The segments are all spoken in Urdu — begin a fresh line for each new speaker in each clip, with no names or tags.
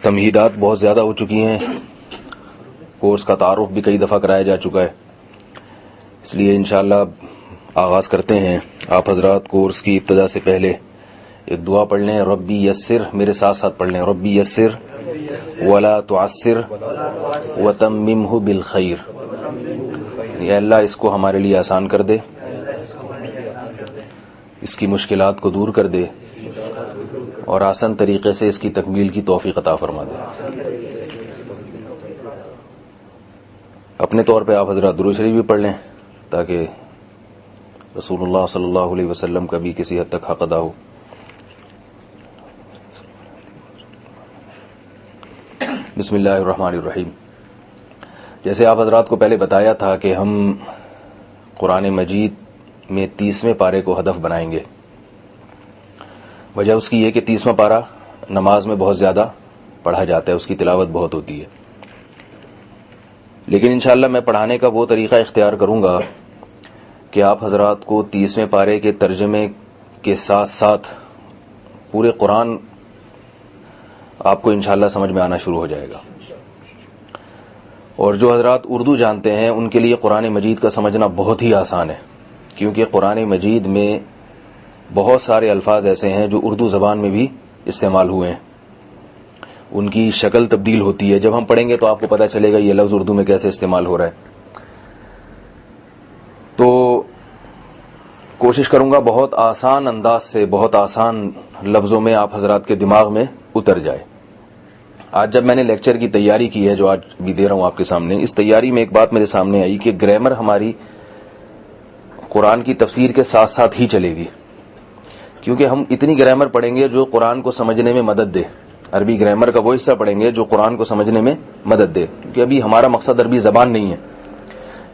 تمہیدات بہت زیادہ ہو چکی ہیں، کورس کا تعارف بھی کئی دفعہ کرایا جا چکا ہے، اس لیے انشاءاللہ آغاز کرتے ہیں۔ آپ حضرات کورس کی ابتدا سے پہلے ایک دعا پڑھ لیں، ربی یسر، میرے ساتھ ساتھ پڑھ لیں، ربی یسر ولا تعسر وتممہ بالخیر، اے اللہ اس کو ہمارے لیے آسان کر دے، اس کی مشکلات کو دور کر دے اور آسان طریقے سے اس کی تکمیل کی توفیق عطا فرما دے۔ اپنے طور پہ آپ حضرات درود شریف بھی پڑھ لیں تاکہ رسول اللہ صلی اللہ علیہ وسلم کا بھی کسی حد تک حق ادا ہو۔ بسم اللہ الرحمن الرحیم۔ جیسے آپ حضرات کو پہلے بتایا تھا کہ ہم قرآن مجید میں 30ویں پارے کو ہدف بنائیں گے۔ وجہ اس کی یہ کہ 30واں پارہ نماز میں بہت زیادہ پڑھا جاتا ہے، اس کی تلاوت بہت ہوتی ہے، لیکن انشاءاللہ میں پڑھانے کا وہ طریقہ اختیار کروں گا کہ آپ حضرات کو 30ویں پارے کے ترجمے کے ساتھ ساتھ پورے قرآن آپ کو انشاءاللہ سمجھ میں آنا شروع ہو جائے گا۔ اور جو حضرات اردو جانتے ہیں ان کے لیے قرآن مجید کا سمجھنا بہت ہی آسان ہے، کیونکہ قرآن مجید میں بہت سارے الفاظ ایسے ہیں جو اردو زبان میں بھی استعمال ہوئے ہیں، ان کی شکل تبدیل ہوتی ہے، جب ہم پڑھیں گے تو آپ کو پتہ چلے گا یہ لفظ اردو میں کیسے استعمال ہو رہا ہے۔ تو کوشش کروں گا بہت آسان انداز سے، بہت آسان لفظوں میں آپ حضرات کے دماغ میں اتر جائے۔ آج جب میں نے لیکچر کی تیاری کی ہے جو آج بھی دے رہا ہوں آپ کے سامنے، اس تیاری میں ایک بات میرے سامنے آئی کہ گرامر ہماری قرآن کی تفسیر کے ساتھ ساتھ ہی چلے گی، کیونکہ ہم اتنی گرامر پڑھیں گے جو قرآن کو سمجھنے میں مدد دے، عربی گرامر کا وہ حصہ پڑھیں گے جو قرآن کو سمجھنے میں مدد دے، کیونکہ ابھی ہمارا مقصد عربی زبان نہیں ہے۔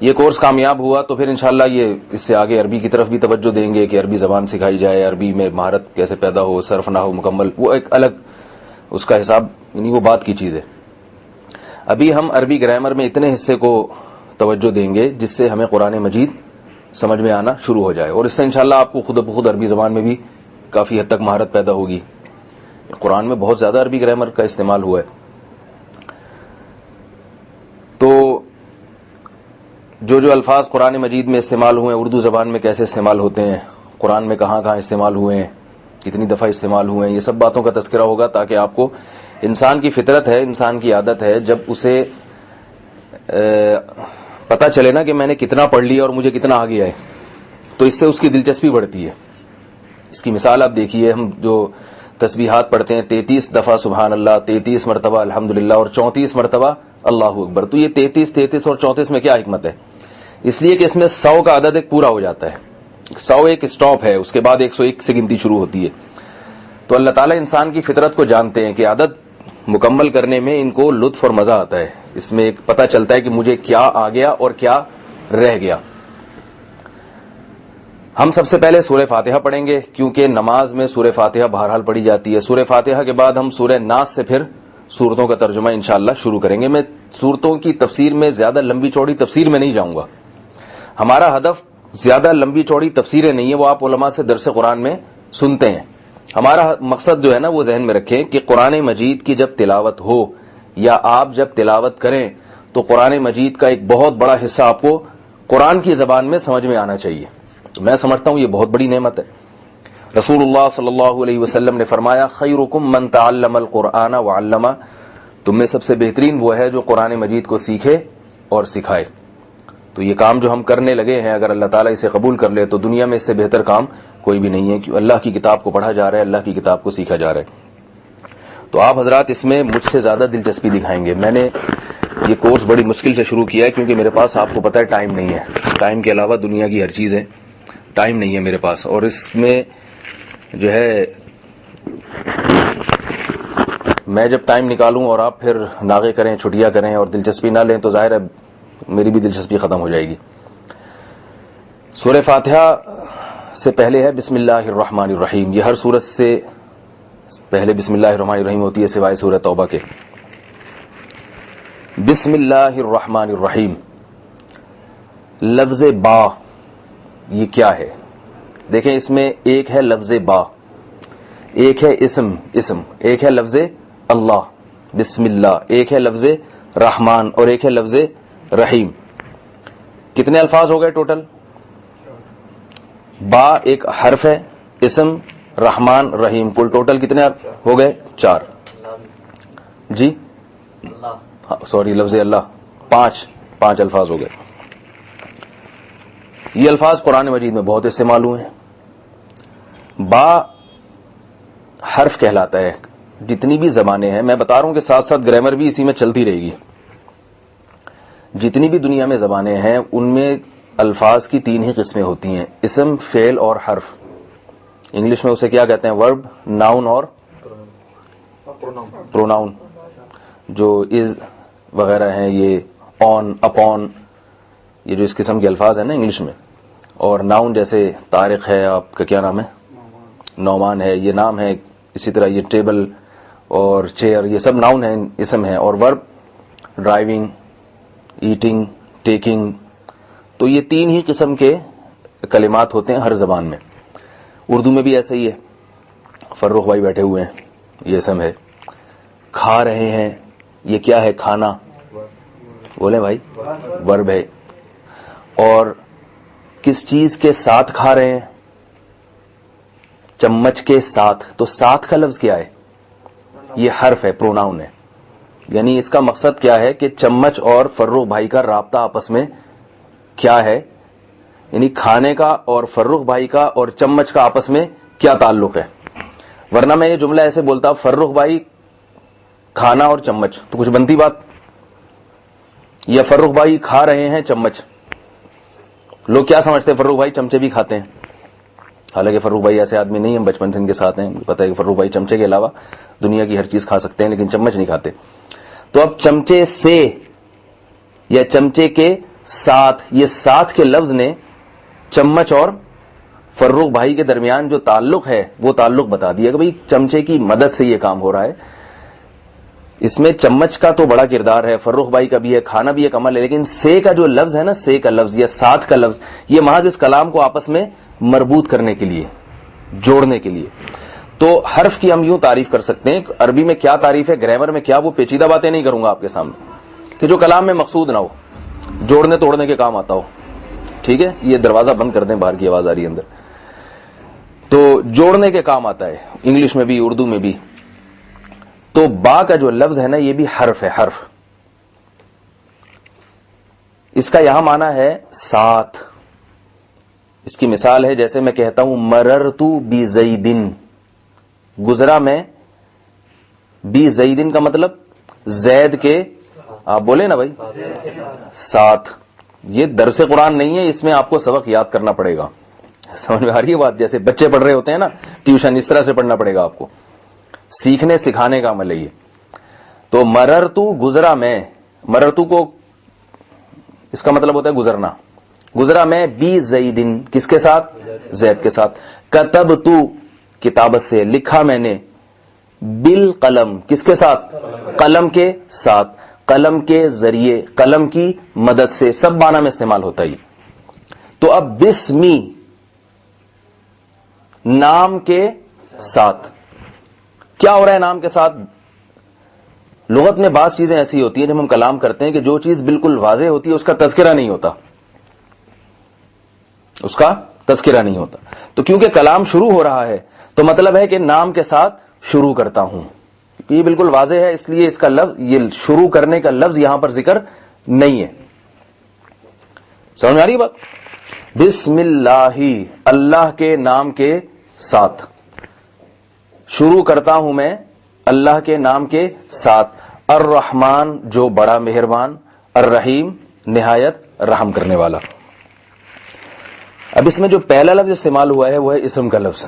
یہ کورس کامیاب ہوا تو پھر انشاءاللہ یہ اس سے آگے عربی کی طرف بھی توجہ دیں گے کہ عربی زبان سکھائی جائے، عربی میں مہارت کیسے پیدا ہو، صرف نحو مکمل، وہ ایک الگ اس کا حساب، یعنی وہ بات کی چیز ہے۔ ابھی ہم عربی گرامر میں اتنے حصے کو توجہ دیں گے جس سے ہمیں قرآن مجید سمجھ میں آنا شروع ہو جائے، اور اس سے انشاءاللہ آپ کو خود بخود عربی زبان میں بھی کافی حد تک مہارت پیدا ہوگی۔ قرآن میں بہت زیادہ عربی گرامر کا استعمال ہوا ہے، تو جو الفاظ قرآن مجید میں استعمال ہوئے ہیں اردو زبان میں کیسے استعمال ہوتے ہیں، قرآن میں کہاں کہاں استعمال ہوئے ہیں، کتنی دفعہ استعمال ہوئے ہیں، یہ سب باتوں کا تذکرہ ہوگا تاکہ آپ کو، انسان کی فطرت ہے، انسان کی عادت ہے، جب اسے پتہ چلے نا کہ میں نے کتنا پڑھ لیا اور مجھے کتنا آ گیا ہے، تو اس سے اس کی دلچسپی بڑھتی ہے۔ اس کی مثال آپ دیکھیے، ہم جو تسبیحات پڑھتے ہیں 33 دفعہ سبحان اللہ، 33 مرتبہ الحمدللہ اور 34 مرتبہ اللہ اکبر، تو یہ 33 اور 34 میں کیا حکمت ہے؟ اس لیے کہ اس میں 100 کا عدد ایک پورا ہو جاتا ہے، 100 ایک سٹاپ ہے، اس کے بعد 101 سے گنتی شروع ہوتی ہے۔ تو اللہ تعالیٰ انسان کی فطرت کو جانتے ہیں کہ عدد مکمل کرنے میں ان کو لطف اور مزہ آتا ہے، اس میں ایک پتہ چلتا ہے کہ مجھے کیا آ گیا اور کیا رہ گیا۔ ہم سب سے پہلے سورہ فاتحہ پڑھیں گے، کیونکہ نماز میں سورہ فاتحہ بہرحال پڑھی جاتی ہے۔ سورہ فاتحہ کے بعد ہم سورہ ناس سے پھر سورتوں کا ترجمہ انشاءاللہ شروع کریں گے۔ میں سورتوں کی تفسیر میں زیادہ لمبی چوڑی تفسیر میں نہیں جاؤں گا، ہمارا ہدف زیادہ لمبی چوڑی تفسیریں نہیں ہے، وہ آپ علماء سے درس قرآن میں سنتے ہیں۔ ہمارا مقصد جو ہے نا وہ ذہن میں رکھیں کہ قرآن مجید کی جب تلاوت ہو یا آپ جب تلاوت کریں تو قرآن مجید کا ایک بہت بڑا حصہ آپ کو قرآن کی زبان میں سمجھ میں آنا چاہیے۔ میں سمجھتا ہوں یہ بہت بڑی نعمت ہے۔ رسول اللہ صلی اللہ علیہ وسلم نے فرمایا، خیرکم من تعلم القرآن وعلمہ، تم میں سب سے بہترین وہ ہے جو قرآن مجید کو سیکھے اور سکھائے۔ تو یہ کام جو ہم کرنے لگے ہیں، اگر اللہ تعالیٰ اسے قبول کر لے تو دنیا میں اس سے بہتر کام کوئی بھی نہیں ہے، کہ اللہ کی کتاب کو پڑھا جا رہا ہے، اللہ کی کتاب کو سیکھا جا رہا ہے۔ تو آپ حضرات اس میں مجھ سے زیادہ دلچسپی دکھائیں گے۔ میں نے یہ کورس بڑی مشکل سے شروع کیا ہے، کیونکہ میرے پاس آپ کو پتہ ہے ٹائم نہیں ہے، ٹائم کے علاوہ دنیا کی ہر چیز ہے، ٹائم نہیں ہے میرے پاس، اور اس میں جو ہے میں جب ٹائم نکالوں اور آپ پھر ناغے کریں، چھٹیاں کریں اور دلچسپی نہ لیں تو ظاہر ہے میری بھی دلچسپی ختم ہو جائے گی۔ سورہ فاتحہ سے پہلے ہے بسم اللہ الرحمن الرحیم، یہ ہر سورت سے پہلے بسم اللہ الرحمن الرحیم ہوتی ہے سوائے سورہ توبہ کے۔ بسم اللہ الرحمن الرحیم، لفظ با یہ کیا ہے؟ دیکھیں اس میں ایک ہے لفظ با، ایک ہے اسم، ایک ہے لفظ اللہ۔ بسم اللہ. ایک ہے لفظ رحمان اور ایک ہے لفظ رحیم. کتنے الفاظ ہو گئے ٹوٹل؟ با ایک حرف ہے، اسم رحمان رحیم، کل ٹوٹل کتنے ہو گئے؟ 4. جی سوری لفظ اللہ 5 الفاظ ہو گئے. یہ الفاظ قرآن مجید میں بہت استعمال ہوئے ہیں. با حرف کہلاتا ہے. جتنی بھی زبانیں ہیں، میں بتا رہا ہوں کہ ساتھ ساتھ گرامر بھی اسی میں چلتی رہے گی. جتنی بھی دنیا میں زبانیں ہیں ان میں الفاظ کی 3 ہی قسمیں ہوتی ہیں، اسم، فعل اور حرف. انگلش میں اسے کیا کہتے ہیں؟ ورب، ناؤن اور پروناؤن. جو از وغیرہ ہیں، یہ آن، اپون، یہ جو اس قسم کے الفاظ ہیں نا انگلش میں. اور ناؤن جیسے طارق ہے، آپ کا کیا نام ہے؟ نعمان ہے، یہ نام ہے. اسی طرح یہ ٹیبل اور چیئر، یہ سب ناؤن ہیں، اسم ہیں. اور ورب ڈرائیونگ، ایٹنگ، ٹیکنگ. تو یہ 3 ہی قسم کے کلمات ہوتے ہیں ہر زبان میں. اردو میں بھی ایسا ہی ہے. فرخ بھائی بیٹھے ہوئے ہیں، یہ اسم ہے. کھا رہے ہیں، یہ کیا ہے؟ کھانا. بولے بھائی، ورب ہے. اور کس چیز کے ساتھ کھا رہے ہیں؟ چمچ کے ساتھ. تو ساتھ کا لفظ کیا ہے؟ یہ حرف ہے، پروناؤن ہے. یعنی اس کا مقصد کیا ہے کہ چمچ اور فرخ بھائی کا رابطہ آپس میں کیا ہے؟ یعنی کھانے کا اور فرخ بھائی کا اور چمچ کا آپس میں کیا تعلق ہے. ورنہ میں یہ جملہ ایسے بولتا، فرخ بھائی کھانا اور چمچ، تو کچھ بنتی بات. یا فرخ بھائی کھا رہے ہیں چمچ. لوگ کیا سمجھتے ہیں؟ فرخ بھائی چمچے بھی کھاتے ہیں. حالانکہ فرخ بھائی ایسے آدمی نہیں ہیں، بچپن سے ان کے ساتھ ہیں، پتہ ہے کہ فرخ بھائی چمچے کے علاوہ دنیا کی ہر چیز کھا سکتے ہیں لیکن چمچ نہیں کھاتے. تو اب چمچے سے یا چمچے کے ساتھ، یہ ساتھ کے لفظ نے چمچ اور فرخ بھائی کے درمیان جو تعلق ہے وہ تعلق بتا دیا کہ بھئی چمچے کی مدد سے یہ کام ہو رہا ہے. اس میں چمچ کا تو بڑا کردار ہے، فرخ بھائی کا بھی ہے، کھانا بھی ایک عمل ہے، لیکن سے کا جو لفظ ہے نا، سے کا لفظ یا ساتھ کا لفظ، یہ محض اس کلام کو آپس میں مربوط کرنے کے لیے، جوڑنے کے لیے. تو حرف کی ہم یوں تعریف کر سکتے ہیں. عربی میں کیا تعریف ہے، گرامر میں کیا، وہ پیچیدہ باتیں نہیں کروں گا آپ کے سامنے، کہ جو کلام میں مقصود نہ ہو، جوڑنے توڑنے کے کام آتا ہو. ٹھیک ہے، یہ دروازہ بند کر دیں، باہر کی آواز آ رہی ہے اندر. تو جوڑنے کے کام آتا ہے انگلش میں بھی، اردو میں بھی. تو با کا جو لفظ ہے نا، یہ بھی حرف ہے، حرف. اس کا یہاں معنی ہے ساتھ. اس کی مثال ہے جیسے میں کہتا ہوں مررتو بزیدن، گزرا میں. بزیدن کا مطلب زید کے، آپ بولے نا بھائی، ساتھ. یہ درس قرآن نہیں ہے، اس میں آپ کو سبق یاد کرنا پڑے گا. سمجھ میں آ رہی ہے بات؟ جیسے بچے پڑھ رہے ہوتے ہیں نا ٹیوشن، اس طرح سے پڑھنا پڑے گا آپ کو. سیکھنے سکھانے کا عمل ہے یہ. تو مررتو گزرا میں، مررتو کو اس کا مطلب ہوتا ہے گزرنا. گزرا میں بی زیدن، کس کے ساتھ؟ زید کے ساتھ. کتبتو کتابت سے، لکھا میں نے. بالقلم کس کے ساتھ؟ قلم کے ساتھ، قلم کے ذریعے، قلم کی مدد سے. سب معنی میں استعمال ہوتا ہے. تو اب بسمی، نام کے ساتھ. کیا ہو رہا ہے نام کے ساتھ؟ لغت میں بعض چیزیں ایسی ہوتی ہیں جب ہم کلام کرتے ہیں کہ جو چیز بالکل واضح ہوتی ہے اس کا تذکرہ نہیں ہوتا، اس کا تذکرہ نہیں ہوتا. تو کیونکہ کلام شروع ہو رہا ہے تو مطلب ہے کہ نام کے ساتھ شروع کرتا ہوں. یہ بالکل واضح ہے، اس لیے اس کا لفظ، یہ شروع کرنے کا لفظ یہاں پر ذکر نہیں ہے. سمجھ میں آ رہی بات؟ بسم اللہ، اللہ کے نام کے ساتھ شروع کرتا ہوں میں، اللہ کے نام کے ساتھ. الرحمن جو بڑا مہربان، الرحیم نہایت رحم کرنے والا. اب اس میں جو پہلا لفظ استعمال ہوا ہے وہ ہے اسم کا لفظ.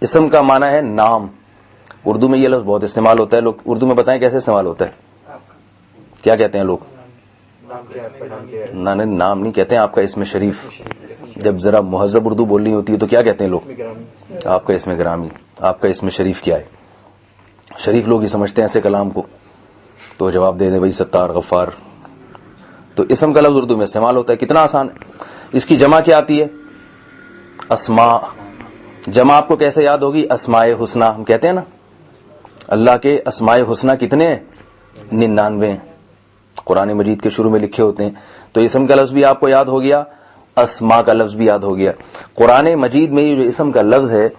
اسم کا معنی ہے نام. اردو میں یہ لفظ بہت استعمال ہوتا ہے. لوگ اردو میں بتائیں کیسے استعمال ہوتا ہے؟ کیا کہتے ہیں لوگ؟ نام نہیں کہتے ہیں، آپ کا اسم شریف. جب ذرا مہذب اردو بولنی ہوتی ہے تو کیا کہتے ہیں لوگ؟ آپ کا اسم گرامی، آپ کا اسم شریف کیا ہے؟ شریف لوگ ہی سمجھتے ہیں ایسے کلام کو، تو جواب دے دیں بھائی ستار، غفار. تو اسم کا لفظ اردو میں استعمال ہوتا ہے. کتنا آسان ہے. اس کی جمع کیا آتی ہے؟ اسماء. جمع آپ کو کیسے یاد ہوگی؟ اسماء حسنہ ہم کہتے ہیں نا. اللہ کے اسماء حسنہ کتنے ہیں؟ 99 ہیں، قرآن مجید کے شروع میں لکھے ہوتے ہیں. تو اسم کا لفظ بھی آپ کو یاد ہو گیا، اسماء کا لفظ بھی یاد ہو گیا. قرآن مجید میں یہ جو اسم کا لفظ ہے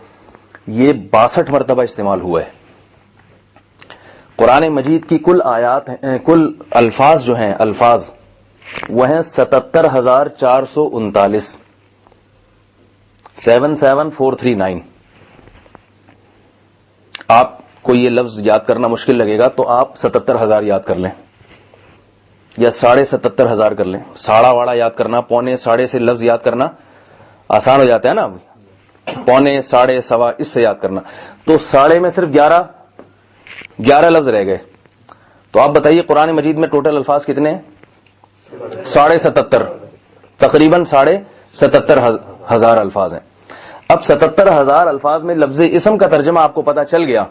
یہ 62 مرتبہ استعمال ہوا ہے. قرآن مجید کی کل آیات کل الفاظ جو ہیں الفاظ وہ ہیں 77,439، 77439. آپ کو یہ لفظ یاد کرنا مشکل لگے گا تو آپ 77,000 یاد کر لیں یا 77,500 کر لیں. ساڑھا واڑا یاد کرنا، پونے ساڑھے سے لفظ یاد کرنا آسان ہو جاتا ہے نا، پونے ساڑھے سوا اس سے یاد کرنا. تو ساڑھے میں صرف 11 لفظ رہ گئے. تو آپ بتائیے قرآن مجید میں ٹوٹل الفاظ کتنے ہیں؟ 77.5، تقریباً 77,500 الفاظ ہیں. اب 77,000 الفاظ میں لفظ اسم کا ترجمہ آپ کو پتا چل گیا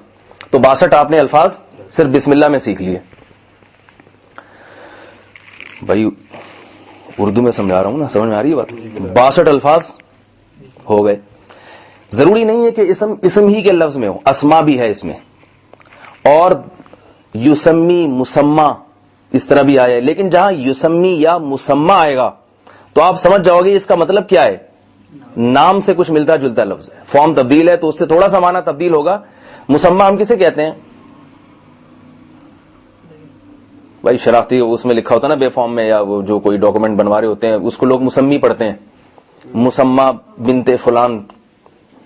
تو 62 آپ نے الفاظ صرف بسم اللہ میں سیکھ لیے. بھائی اردو میں سمجھا رہا ہوں نا، سمجھ میں آ رہی ہے بات؟ 62 الفاظ ہو گئے. ضروری نہیں ہے کہ اسم ہی کے لفظ میں ہو، اسما بھی ہے اس میں، اور یسمی مسمہ اس طرح بھی آیا ہے. لیکن جہاں یسمی یا مسمہ آئے گا تو آپ سمجھ جاؤ گے اس کا مطلب کیا ہے، نام سے کچھ ملتا جلتا لفظ ہے. فارم تبدیل ہے تو اس سے تھوڑا سا معنی تبدیل ہوگا. مسمہ ہم کسے کہتے ہیں بھائی؟ شناختی اس میں لکھا ہوتا ہے نا بے فارم میں، یا وہ جو کوئی ڈاکومنٹ بنوا رہے ہوتے ہیں اس کو لوگ مسمی پڑھتے ہیں. مسمہ بنت فلان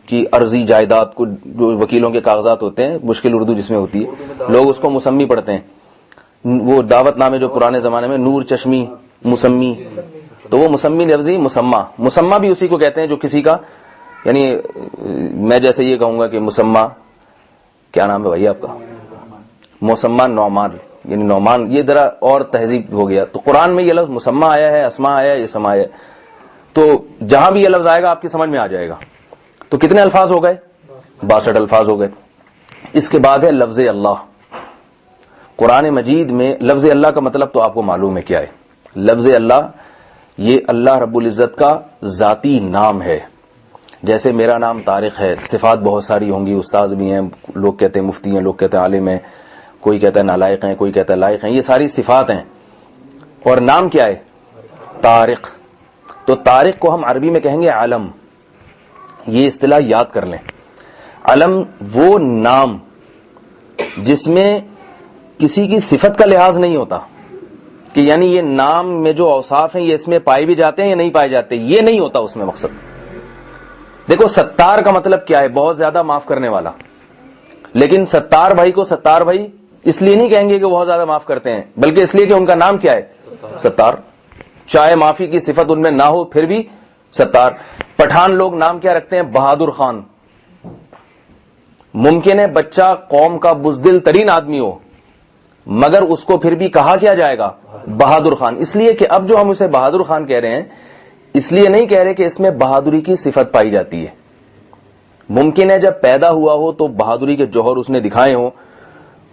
کی عرضی جائیداد کو، جو وکیلوں کے کاغذات ہوتے ہیں مشکل اردو جس میں ہوتی ہے، لوگ اس کو مسمی پڑھتے ہیں. وہ دعوت نامے جو پرانے زمانے میں نور چشمی مسمی، تو وہ مسمی لفظی مسمہ بھی اسی کو کہتے ہیں جو کسی کا، یعنی میں جیسے یہ کہوں گا کہ مسمہ، کیا نام ہے بھائی آپ کا؟ مسمہ نعمان، یعنی نعمان، یہ ذرا اور تہذیب ہو گیا. تو قرآن میں یہ لفظ مسمہ آیا ہے، اسما آیا ہے، اسم آیا ہے. تو جہاں بھی یہ لفظ آئے گا آپ کی سمجھ میں آ جائے گا. تو کتنے الفاظ ہو گئے؟ 62 الفاظ ہو گئے. اس کے بعد ہے لفظ اللہ. قرآن مجید میں لفظ اللہ کا مطلب تو آپ کو معلوم ہے کیا ہے. لفظ اللہ یہ اللہ رب العزت کا ذاتی نام ہے. جیسے میرا نام طارق ہے، صفات بہت ساری ہوں گی، استاذ بھی ہیں، لوگ کہتے ہیں مفتی ہیں، لوگ کہتے ہیں عالم ہیں، کوئی کہتا ہے نالائق ہیں، کوئی کہتا ہے لائق ہیں. یہ ساری صفات ہیں. اور نام کیا ہے؟ طارق. تو طارق کو ہم عربی میں کہیں گے علم. یہ اصطلاح یاد کر لیں. علم وہ نام جس میں کسی کی صفت کا لحاظ نہیں ہوتا کہ یعنی یہ نام میں جو اوصاف ہیں یہ اس میں پائے بھی جاتے ہیں یا نہیں پائے جاتے، یہ نہیں ہوتا اس میں مقصد. دیکھو ستار کا مطلب کیا ہے؟ بہت زیادہ معاف کرنے والا. لیکن ستار بھائی کو ستار بھائی اس لیے نہیں کہیں گے کہ بہت زیادہ معاف کرتے ہیں، بلکہ اس لیے کہ ان کا نام کیا ہے؟ ستار. چاہے معافی کی صفت ان میں نہ ہو پھر بھی ستار. پٹھان لوگ نام کیا رکھتے ہیں؟ بہادر خان. ممکن ہے بچہ قوم کا بزدل ترین آدمی ہو مگر اس کو پھر بھی کہا کیا جائے گا؟ بہادر خان. اس لیے کہ اب جو ہم اسے بہادر خان کہہ رہے ہیں اس لیے نہیں کہہ رہے کہ اس میں بہادری کی صفت پائی جاتی ہے. ممکن ہے جب پیدا ہوا ہو تو بہادری کے جوہر اس نے دکھائے ہوں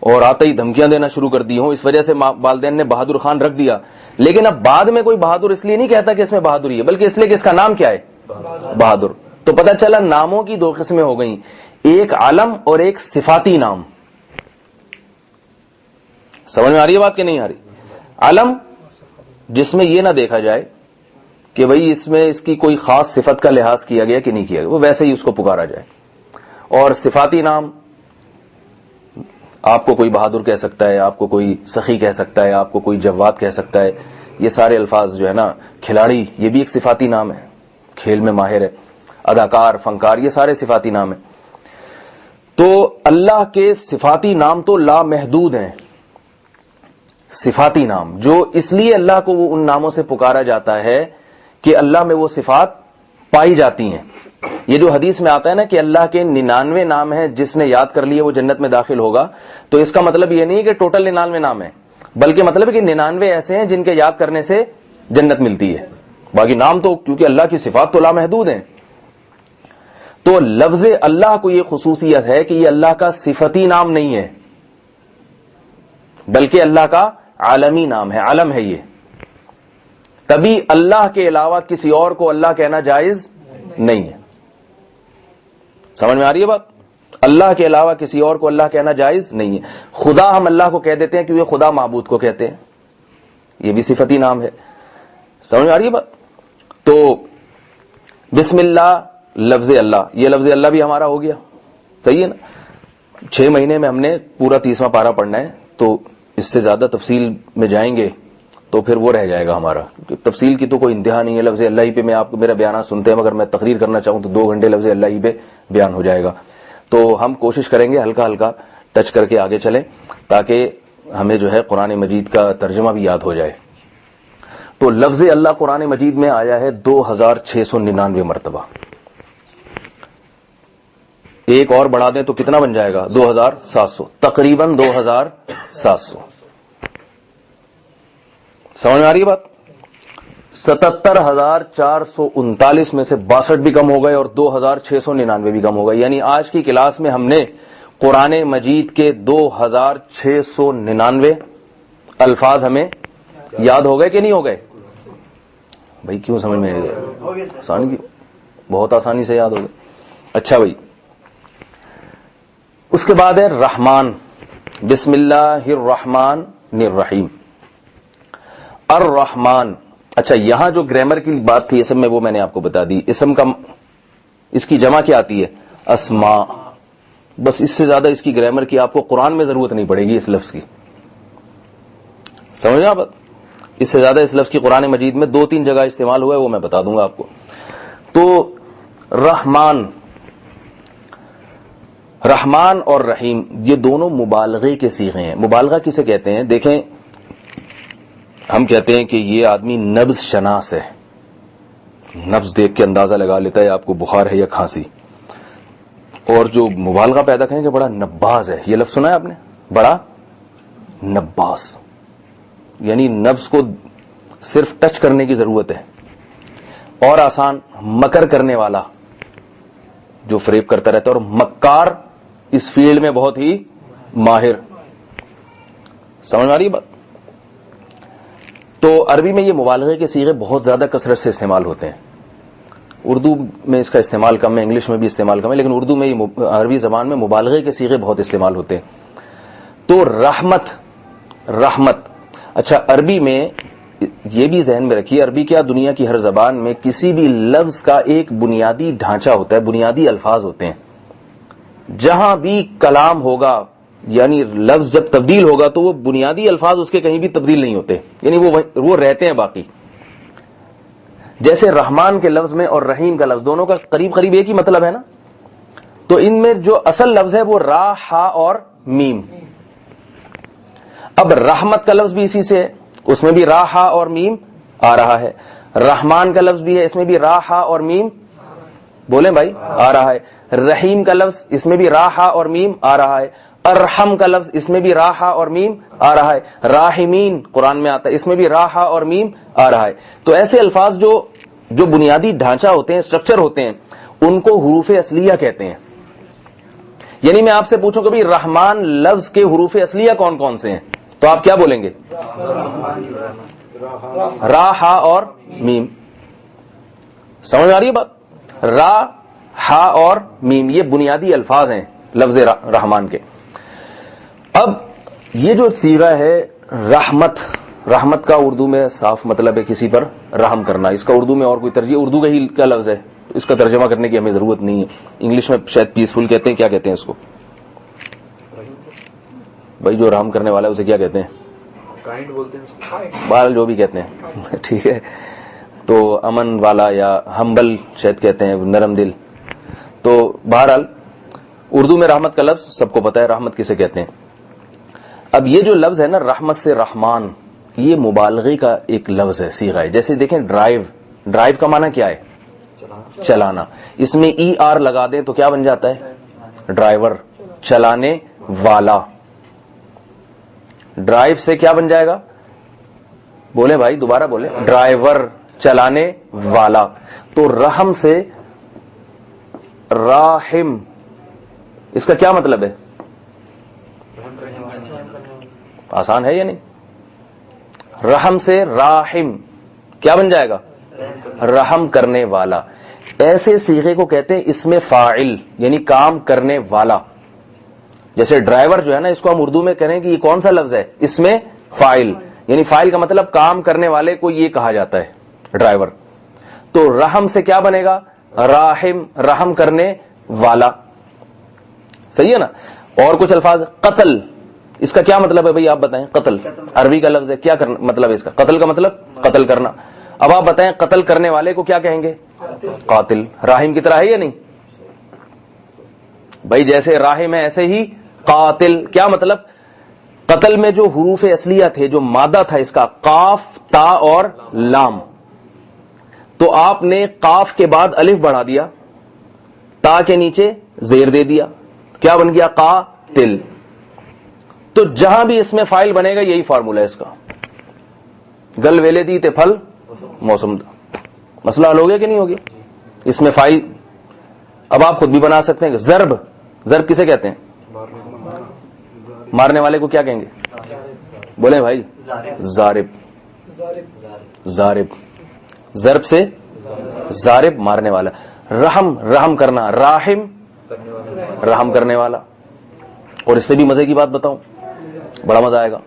اور آتے ہی دھمکیاں دینا شروع کر دی ہوں، اس وجہ سے والدین نے بہادر خان رکھ دیا. لیکن اب بعد میں کوئی بہادر اس لیے نہیں کہتا کہ اس میں بہادری ہے، بلکہ اس لیے کہ اس کا نام کیا ہے؟ بہادر. تو پتہ چلا ناموں کی دو قسمیں ہو گئیں، ایک علم اور ایک صفاتی نام. سمجھ میں آ رہی ہے بات کہ نہیں آ رہی؟ علم جس میں یہ نہ دیکھا جائے کہ بھئی اس میں اس کی کوئی خاص صفت کا لحاظ کیا گیا کہ نہیں کیا گیا، وہ ویسے ہی اس کو پکارا جائے. اور صفاتی نام آپ کو کوئی بہادر کہہ سکتا ہے، آپ کو کوئی سخی کہہ سکتا ہے، آپ کو کوئی جواد کہہ سکتا ہے. یہ سارے الفاظ جو ہے نا، کھلاڑی یہ بھی ایک صفاتی نام ہے، کھیل میں ماہر ہے. اداکار، فنکار، یہ سارے صفاتی نام ہیں. تو اللہ کے صفاتی نام تو لامحدود ہیں. صفاتی نام جو اس لیے اللہ کو وہ ان ناموں سے پکارا جاتا ہے کہ اللہ میں وہ صفات پائی جاتی ہیں. یہ جو حدیث میں آتا ہے نا کہ اللہ کے 99 نام ہیں، جس نے یاد کر لیے وہ جنت میں داخل ہوگا، تو اس کا مطلب یہ نہیں ہے کہ ٹوٹل 99 نام ہیں، بلکہ مطلب ہے کہ 99 ایسے ہیں جن کے یاد کرنے سے جنت ملتی ہے. باقی نام تو کیونکہ اللہ کی صفات تو لامحدود ہیں. تو لفظ اللہ کو یہ خصوصیت ہے کہ یہ اللہ کا صفتی نام نہیں ہے بلکہ اللہ کا عالمی نام ہے، علم ہے یہ. تبھی اللہ کے علاوہ کسی اور کو اللہ کہنا جائز نہیں ہے. سمجھ میں آ رہی ہے بات؟ اللہ کے علاوہ کسی اور کو اللہ کہنا جائز نہیں ہے. خدا ہم اللہ کو کہہ دیتے ہیں کیونکہ خدا معبود کو کہتے ہیں, یہ بھی صفتی نام ہے. سمجھ آ رہی ہے بات؟ تو بسم اللہ لفظ اللہ, یہ لفظ اللہ بھی ہمارا ہو گیا, صحیح ہے نا. 6 مہینے میں ہم نے پورا 30واں پارہ پڑھنا ہے, تو اس سے زیادہ تفصیل میں جائیں گے تو پھر وہ رہ جائے گا ہمارا. تفصیل کی تو کوئی انتہا نہیں ہے. لفظ اللہ ہی پہ میں آپ کو میرا بیانات سنتے ہیں, مگر میں تقریر کرنا چاہوں تو 2 گھنٹے لفظ اللہ ہی پہ بیان ہو جائے گا. تو ہم کوشش کریں گے ہلکا ہلکا ٹچ کر کے آگے چلیں تاکہ ہمیں جو ہے قرآن مجید کا ترجمہ بھی یاد ہو جائے. تو لفظ اللہ قرآن مجید میں آیا ہے 2699 مرتبہ. ایک اور بڑھا دیں تو کتنا بن جائے گا؟ 2700, تقریباً 2700. سمجھ میں آ رہی ہے بات؟ 77,439 میں سے 62 بھی کم ہو گئے اور 2699 بھی کم ہو گئے. یعنی آج کی کلاس میں ہم نے قرآن مجید کے 2699 الفاظ ہمیں یاد ہو گئے کہ نہیں ہو گئے؟ بھائی کیوں سمجھ میں نہیں آئے؟ آسانی کی بہت آسانی سے یاد ہو گئے. اچھا بھائی, اس کے بعد ہے رحمان. بسم اللہ الرحمن الرحیم. الرحمن. اچھا, یہاں جو گرامر کی بات تھی اسم میں, وہ میں نے آپ کو بتا دی. اسم کا اس کی جمع کیا آتی ہے؟ اسماء. بس اس سے زیادہ اس کی گرامر کی آپ کو قرآن میں ضرورت نہیں پڑے گی اس لفظ کی. سمجھا بات؟ اس سے زیادہ اس لفظ کی قرآن مجید میں 2-3 جگہ استعمال ہوا ہے, وہ میں بتا دوں گا آپ کو. تو رحمان, رحمان اور رحیم یہ دونوں مبالغے کے صیغے ہیں. مبالغہ کسے کہتے ہیں؟ دیکھیں, ہم کہتے ہیں کہ یہ آدمی نبض شناس ہے, نبض دیکھ کے اندازہ لگا لیتا ہے آپ کو بخار ہے یا کھانسی. اور جو مبالغہ پیدا کریں کہ بڑا نباز ہے, یہ لفظ سنا ہے آپ نے؟ بڑا نباز, یعنی نبض کو صرف ٹچ کرنے کی ضرورت ہے. اور آسان, مکر کرنے والا جو فریب کرتا رہتا ہے, اور مکار اس فیلڈ میں بہت ہی ماہر. سمجھ آ رہی ہے بات؟ تو عربی میں یہ مبالغے کے صیغے بہت زیادہ کثرت سے استعمال ہوتے ہیں. اردو میں اس کا استعمال کم ہے, انگلش میں بھی استعمال کم ہے, لیکن اردو میں عربی زبان میں مبالغے کے صیغے بہت استعمال ہوتے ہیں. تو رحمت, رحمت. اچھا, عربی میں یہ بھی ذہن میں رکھیے, عربی کیا دنیا کی ہر زبان میں کسی بھی لفظ کا ایک بنیادی ڈھانچہ ہوتا ہے, بنیادی الفاظ ہوتے ہیں. جہاں بھی کلام ہوگا, یعنی لفظ جب تبدیل ہوگا تو وہ بنیادی الفاظ اس کے کہیں بھی تبدیل نہیں ہوتے, یعنی وہ رہتے ہیں باقی. جیسے رحمان کے لفظ میں اور رحیم کا لفظ دونوں کا قریب قریب ایک ہی مطلب ہے نا, تو ان میں جو اصل لفظ ہے وہ را, ہا اور میم. اب رحمت کا لفظ بھی اسی سے ہے, اس میں بھی را, ہا اور میم آ رہا ہے. رحمان کا لفظ بھی ہے, اس میں بھی را, ہا اور میم, بولیں بھائی, آ رہا ہے. رحیم کا لفظ, اس میں بھی را, ہا اور میم آ رہا ہے. ارحم کا لفظ, اس میں بھی را, ہا اور میم آ رہا ہے. راحمین قرآن میں آتا ہے, اس میں بھی را, ہا اور میم آ رہا ہے. تو ایسے الفاظ جو بنیادی ڈھانچہ ہوتے ہیں, اسٹرکچر ہوتے ہیں, ان کو حروف اصلیہ کہتے ہیں. یعنی میں آپ سے پوچھوں کہ بھی رحمان لفظ کے حروف اصلیہ کون کون سے ہیں, تو آپ کیا بولیں گے؟ را, ہا اور میم. سمجھ آ رہی ہے بات؟ را, ہا اور میم یہ بنیادی الفاظ ہیں لفظ رحمان کے. اب یہ جو صیغہ ہے رحمت, رحمت کا اردو میں صاف مطلب ہے کسی پر رحم کرنا. اس کا اردو میں اور کوئی ترجمہ, اردو کا ہی کا لفظ ہے, اس کا ترجمہ کرنے کی ہمیں ضرورت نہیں ہے. انگلش میں شاید پیسفل کہتے ہیں, کیا کہتے ہیں اس کو بھائی جو رحم کرنے والا ہے اسے کیا کہتے ہیں؟ کائنڈ بولتے ہیں, بہرحال جو بھی کہتے ہیں ٹھیک ہے. تو امن والا یا ہمبل شاید کہتے ہیں, نرم دل. تو بہرحال اردو میں رحمت کا لفظ سب کو پتا ہے رحمت کسے کہتے ہیں. اب یہ جو لفظ ہے نا رحمت سے رحمان, یہ مبالغے کا ایک لفظ ہے, صیغہ ہے. جیسے دیکھیں ڈرائیو, ڈرائیو کا معنی کیا ہے؟ چلانا. اس میں ای آر لگا دیں تو کیا بن جاتا ہے؟ ڈرائیور, چلانے والا. ڈرائیو سے کیا بن جائے گا؟ بولے بھائی, دوبارہ بولے. ڈرائیور, چلانے والا. تو رحم سے راحم, اس کا کیا مطلب ہے؟ آسان ہے یا نہیں؟ رحم سے راحم کیا بن جائے گا؟ رحم کرنے والا. ایسے صیغے کو کہتے ہیں اسم فاعل، یعنی کام کرنے والا. جیسے ڈرائیور جو ہے نا، اس کو ہم اردو میں کہیں کہ یہ کون سا لفظ ہے؟ اسم فاعل، یعنی فاعل کا مطلب کام کرنے والے کو یہ کہا جاتا ہے ڈرائیور. تو رحم سے کیا بنے گا؟ راحم، رحم کرنے والا. صحیح ہے نا. اور کچھ الفاظ، قتل، اس کا کیا مطلب ہے بھائی آپ بتائیں؟ قتل عربی کا لفظ ہے، کیا مطلب ہے اس کا؟ قتل کا مطلب قتل کرنا. اب آپ بتائیں قتل کرنے والے کو کیا کہیں گے؟ قاتل. راحم کی طرح ہے یا نہیں بھائی؟ جیسے راحم ہے ایسے ہی قاتل. کیا مطلب؟ قتل میں جو حروف اصلیہ تھے، جو مادہ تھا اس کا، قاف، تا اور لام، تو آپ نے قاف کے بعد الف بڑھا دیا، تا کے نیچے زیر دے دیا، کیا بن گیا؟ قاتل. تو جہاں بھی اس میں فائل بنے گا یہی فارمولا ہے اس کا. گل ویلے دی تے پھل موسم دا. مسئلہ حل ہو گیا کہ نہیں ہو گیا؟ اس میں فائل اب آپ خود بھی بنا سکتے ہیں. ضرب، ضرب کسے کہتے ہیں؟ مارنے والے کو کیا کہیں گے؟ بولیں بھائی. ضارب. ضارب، ضرب سے ضارب مارنے والا. رحم، رحم کرنا. راحم، رحم کرنے والا. اور اس سے بھی مزے کی بات بتاؤں، بڑا مزہ آئے گا.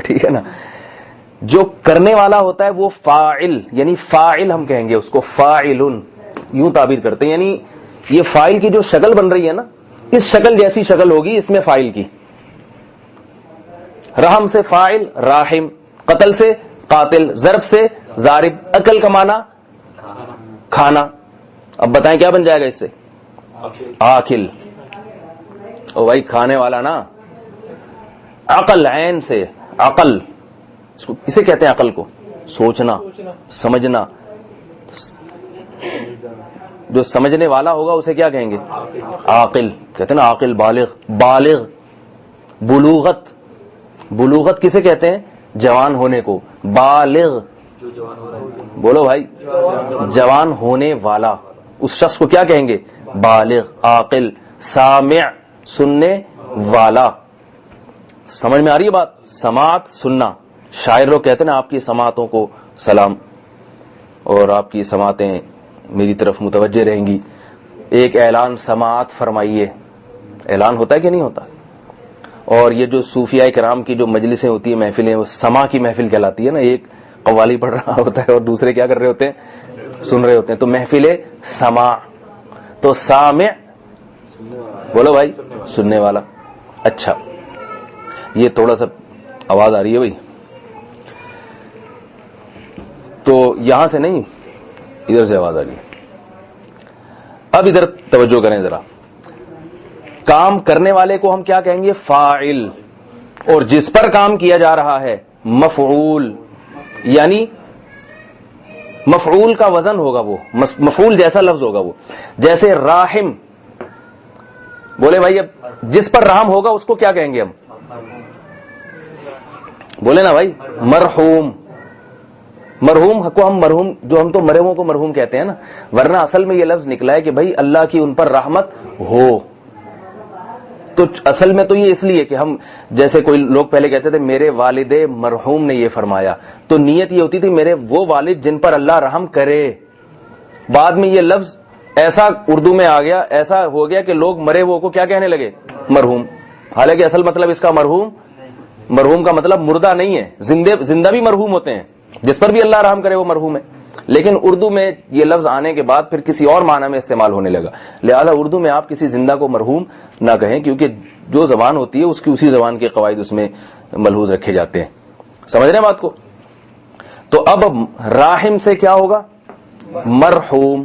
ٹھیک ہے نا. جو کرنے والا ہوتا ہے وہ فاعل، یعنی فاعل ہم کہیں گے اس کو. فاعلن یوں تعبیر کرتے ہیں، یعنی یہ فاعل کی جو شکل بن رہی ہے نا، اس شکل جیسی شکل ہوگی اس میں فاعل کی. رحم سے فاعل راحم، قتل سے قاتل، ضرب سے ضارب، اکل کا معنی کھانا. اب بتائیں کیا بن جائے گا اس سے؟ آکل. او بھائی کھانے والا نا. عقل، عین سے عقل، اس کو کسے کہتے ہیں؟ عقل کو سوچنا، سمجھنا. جو سمجھنے والا ہوگا اسے کیا کہیں گے؟ عاقل. کہتے ہیں نا عاقل، بالغ. بالغ. بلوغت، بلوغت کسے کہتے ہیں؟ جوان ہونے کو. بالغ، بولو بھائی، جوان ہونے والا. اس شخص کو کیا کہیں گے؟ بالغ. عاقل. سامع، سننے والا. سمجھ میں آ رہی ہے بات؟ سماعت، سننا. شاعر لوگ کہتے ہیں نا آپ کی سماعتوں کو سلام، اور آپ کی سماعتیں میری طرف متوجہ رہیں گی. ایک اعلان سماعت فرمائیے. اعلان ہوتا ہے کہ نہیں ہوتا؟ اور یہ جو صوفیاء کرام کی جو مجلسیں ہوتی ہیں، محفلیں، وہ سما کی محفل کہلاتی ہے نا. ایک قوالی پڑھ رہا ہوتا ہے اور دوسرے کیا کر رہے ہوتے ہیں؟ سن رہے ہوتے ہیں. تو محفل سما. تو سامع، بولو بھائی، سننے والا. اچھا، یہ تھوڑا سا آواز آ رہی ہے بھائی، تو یہاں سے نہیں ادھر سے آواز آ رہی ہے. اب ادھر توجہ کریں ذرا. کام کرنے والے کو ہم کیا کہیں گے؟ فاعل. اور جس پر کام کیا جا رہا ہے مفعول. یعنی مفعول کا وزن ہوگا، وہ مفعول جیسا لفظ ہوگا وہ. جیسے راحم، بولے بھائی اب جس پر رحم ہوگا اس کو کیا کہیں گے ہم؟ بولے نا بھائی. مرحوم. مرحوم کو ہم مرحوم، جو ہم تو مرے ہوئے کو مرحوم کہتے ہیں نا، ورنہ اصل میں یہ لفظ نکلا ہے کہ بھائی اللہ کی ان پر رحمت ہو. تو اصل میں تو یہ اس لیے کہ ہم، جیسے کوئی لوگ پہلے کہتے تھے میرے والد مرحوم نے یہ فرمایا، تو نیت یہ ہوتی تھی میرے وہ والد جن پر اللہ رحم کرے. بعد میں یہ لفظ ایسا اردو میں آ گیا، ایسا ہو گیا کہ لوگ مرے وہ کو کیا کہنے لگے؟ مرحوم. حالانکہ اصل مطلب اس کا مرحوم کا مطلب مردہ نہیں ہے. زندہ بھی مرحوم ہوتے ہیں، جس پر بھی اللہ رحم کرے وہ مرحوم ہے. لیکن اردو میں یہ لفظ آنے کے بعد پھر کسی اور معنی میں استعمال ہونے لگا. لہذا اردو میں آپ کسی زندہ کو مرحوم نہ کہیں، کیونکہ جو زبان ہوتی ہے اس کی اسی زبان کے قواعد اس میں ملحوظ رکھے جاتے ہیں. سمجھ رہے ہیں بات کو؟ تو اب راحم سے کیا ہوگا؟ مرحوم.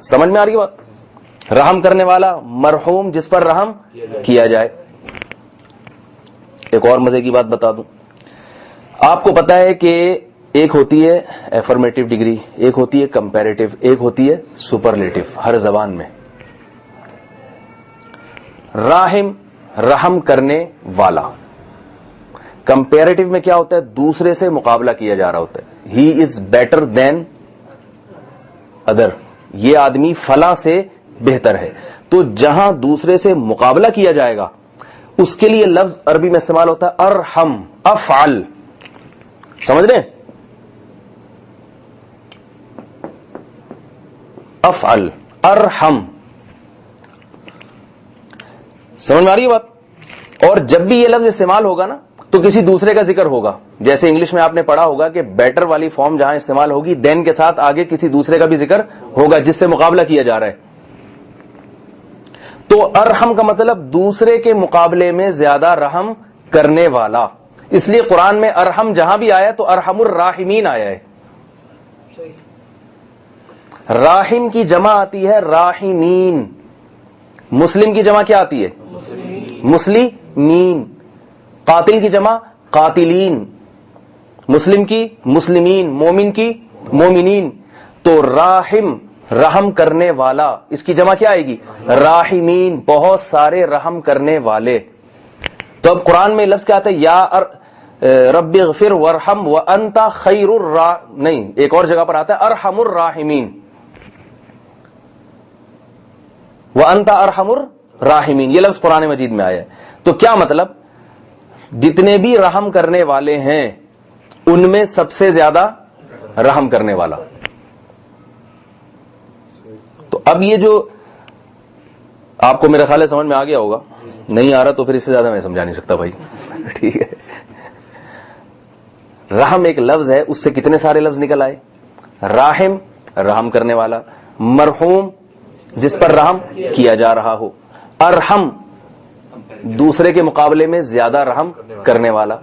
سمجھ میں آ رہی بات؟ رحم کرنے والا، مرحوم جس پر رحم کیا جائے. ایک اور مزے کی بات بتا دوں. آپ کو پتا ہے کہ ایک ہوتی ہے افرمیٹو ڈگری، ایک ہوتی ہے کمپیریٹو، ایک ہوتی ہے سپرلیٹو ہر زبان میں. راحم، رحم کرنے والا. کمپیریٹو میں کیا ہوتا ہے؟ دوسرے سے مقابلہ کیا جا رہا ہوتا ہے. ہی از بیٹر دین ادر، یہ آدمی فلاں سے بہتر ہے. تو جہاں دوسرے سے مقابلہ کیا جائے گا اس کے لیے لفظ عربی میں استعمال ہوتا ہے ارحم، افعل. سمجھ رہے ہیں؟ افعل ارحم. سمجھ میں آ رہی ہے بات؟ اور جب بھی یہ لفظ استعمال ہوگا نا تو کسی دوسرے کا ذکر ہوگا. جیسے انگلش میں آپ نے پڑھا ہوگا کہ بیٹر والی فارم جہاں استعمال ہوگی دین کے ساتھ آگے کسی دوسرے کا بھی ذکر ہوگا جس سے مقابلہ کیا جا رہا ہے. تو ارحم کا مطلب دوسرے کے مقابلے میں زیادہ رحم کرنے والا. اس لیے قرآن میں ارحم جہاں بھی آیا تو ارحم الراحمین آیا ہے. راحم کی جمع آتی ہے راحمین. مسلم کی جمع کیا آتی ہے؟ مسلمین. قاتل کی جمع قاتلین. مسلم کی مسلمین. مومن کی مومنین. تو راحم رحم کرنے والا, اس کی جمع کیا آئے گی؟ راحمین, بہت سارے رحم کرنے والے. تو اب قرآن میں لفظ کیا آتا ہے؟ یا رب اغفر ورحم وانت خیر نہیں, ایک اور جگہ پر آتا ہے ارحم الراحمین. وانت ارحم الراحمین, یہ لفظ قرآن مجید میں آیا ہے. تو کیا مطلب؟ جتنے بھی رحم کرنے والے ہیں ان میں سب سے زیادہ رحم کرنے والا. تو اب یہ جو آپ کو میرا خیال ہے سمجھ میں آ گیا ہوگا, نہیں آ رہا تو پھر اس سے زیادہ میں سمجھا نہیں سکتا بھائی. ٹھیک ہے, رحم ایک لفظ ہے, اس سے کتنے سارے لفظ نکل آئے. راحم رحم کرنے والا, مرحوم جس پر رحم کیا جا رہا ہو, ارحم دوسرے کے مقابلے میں زیادہ رحم کرنے والا.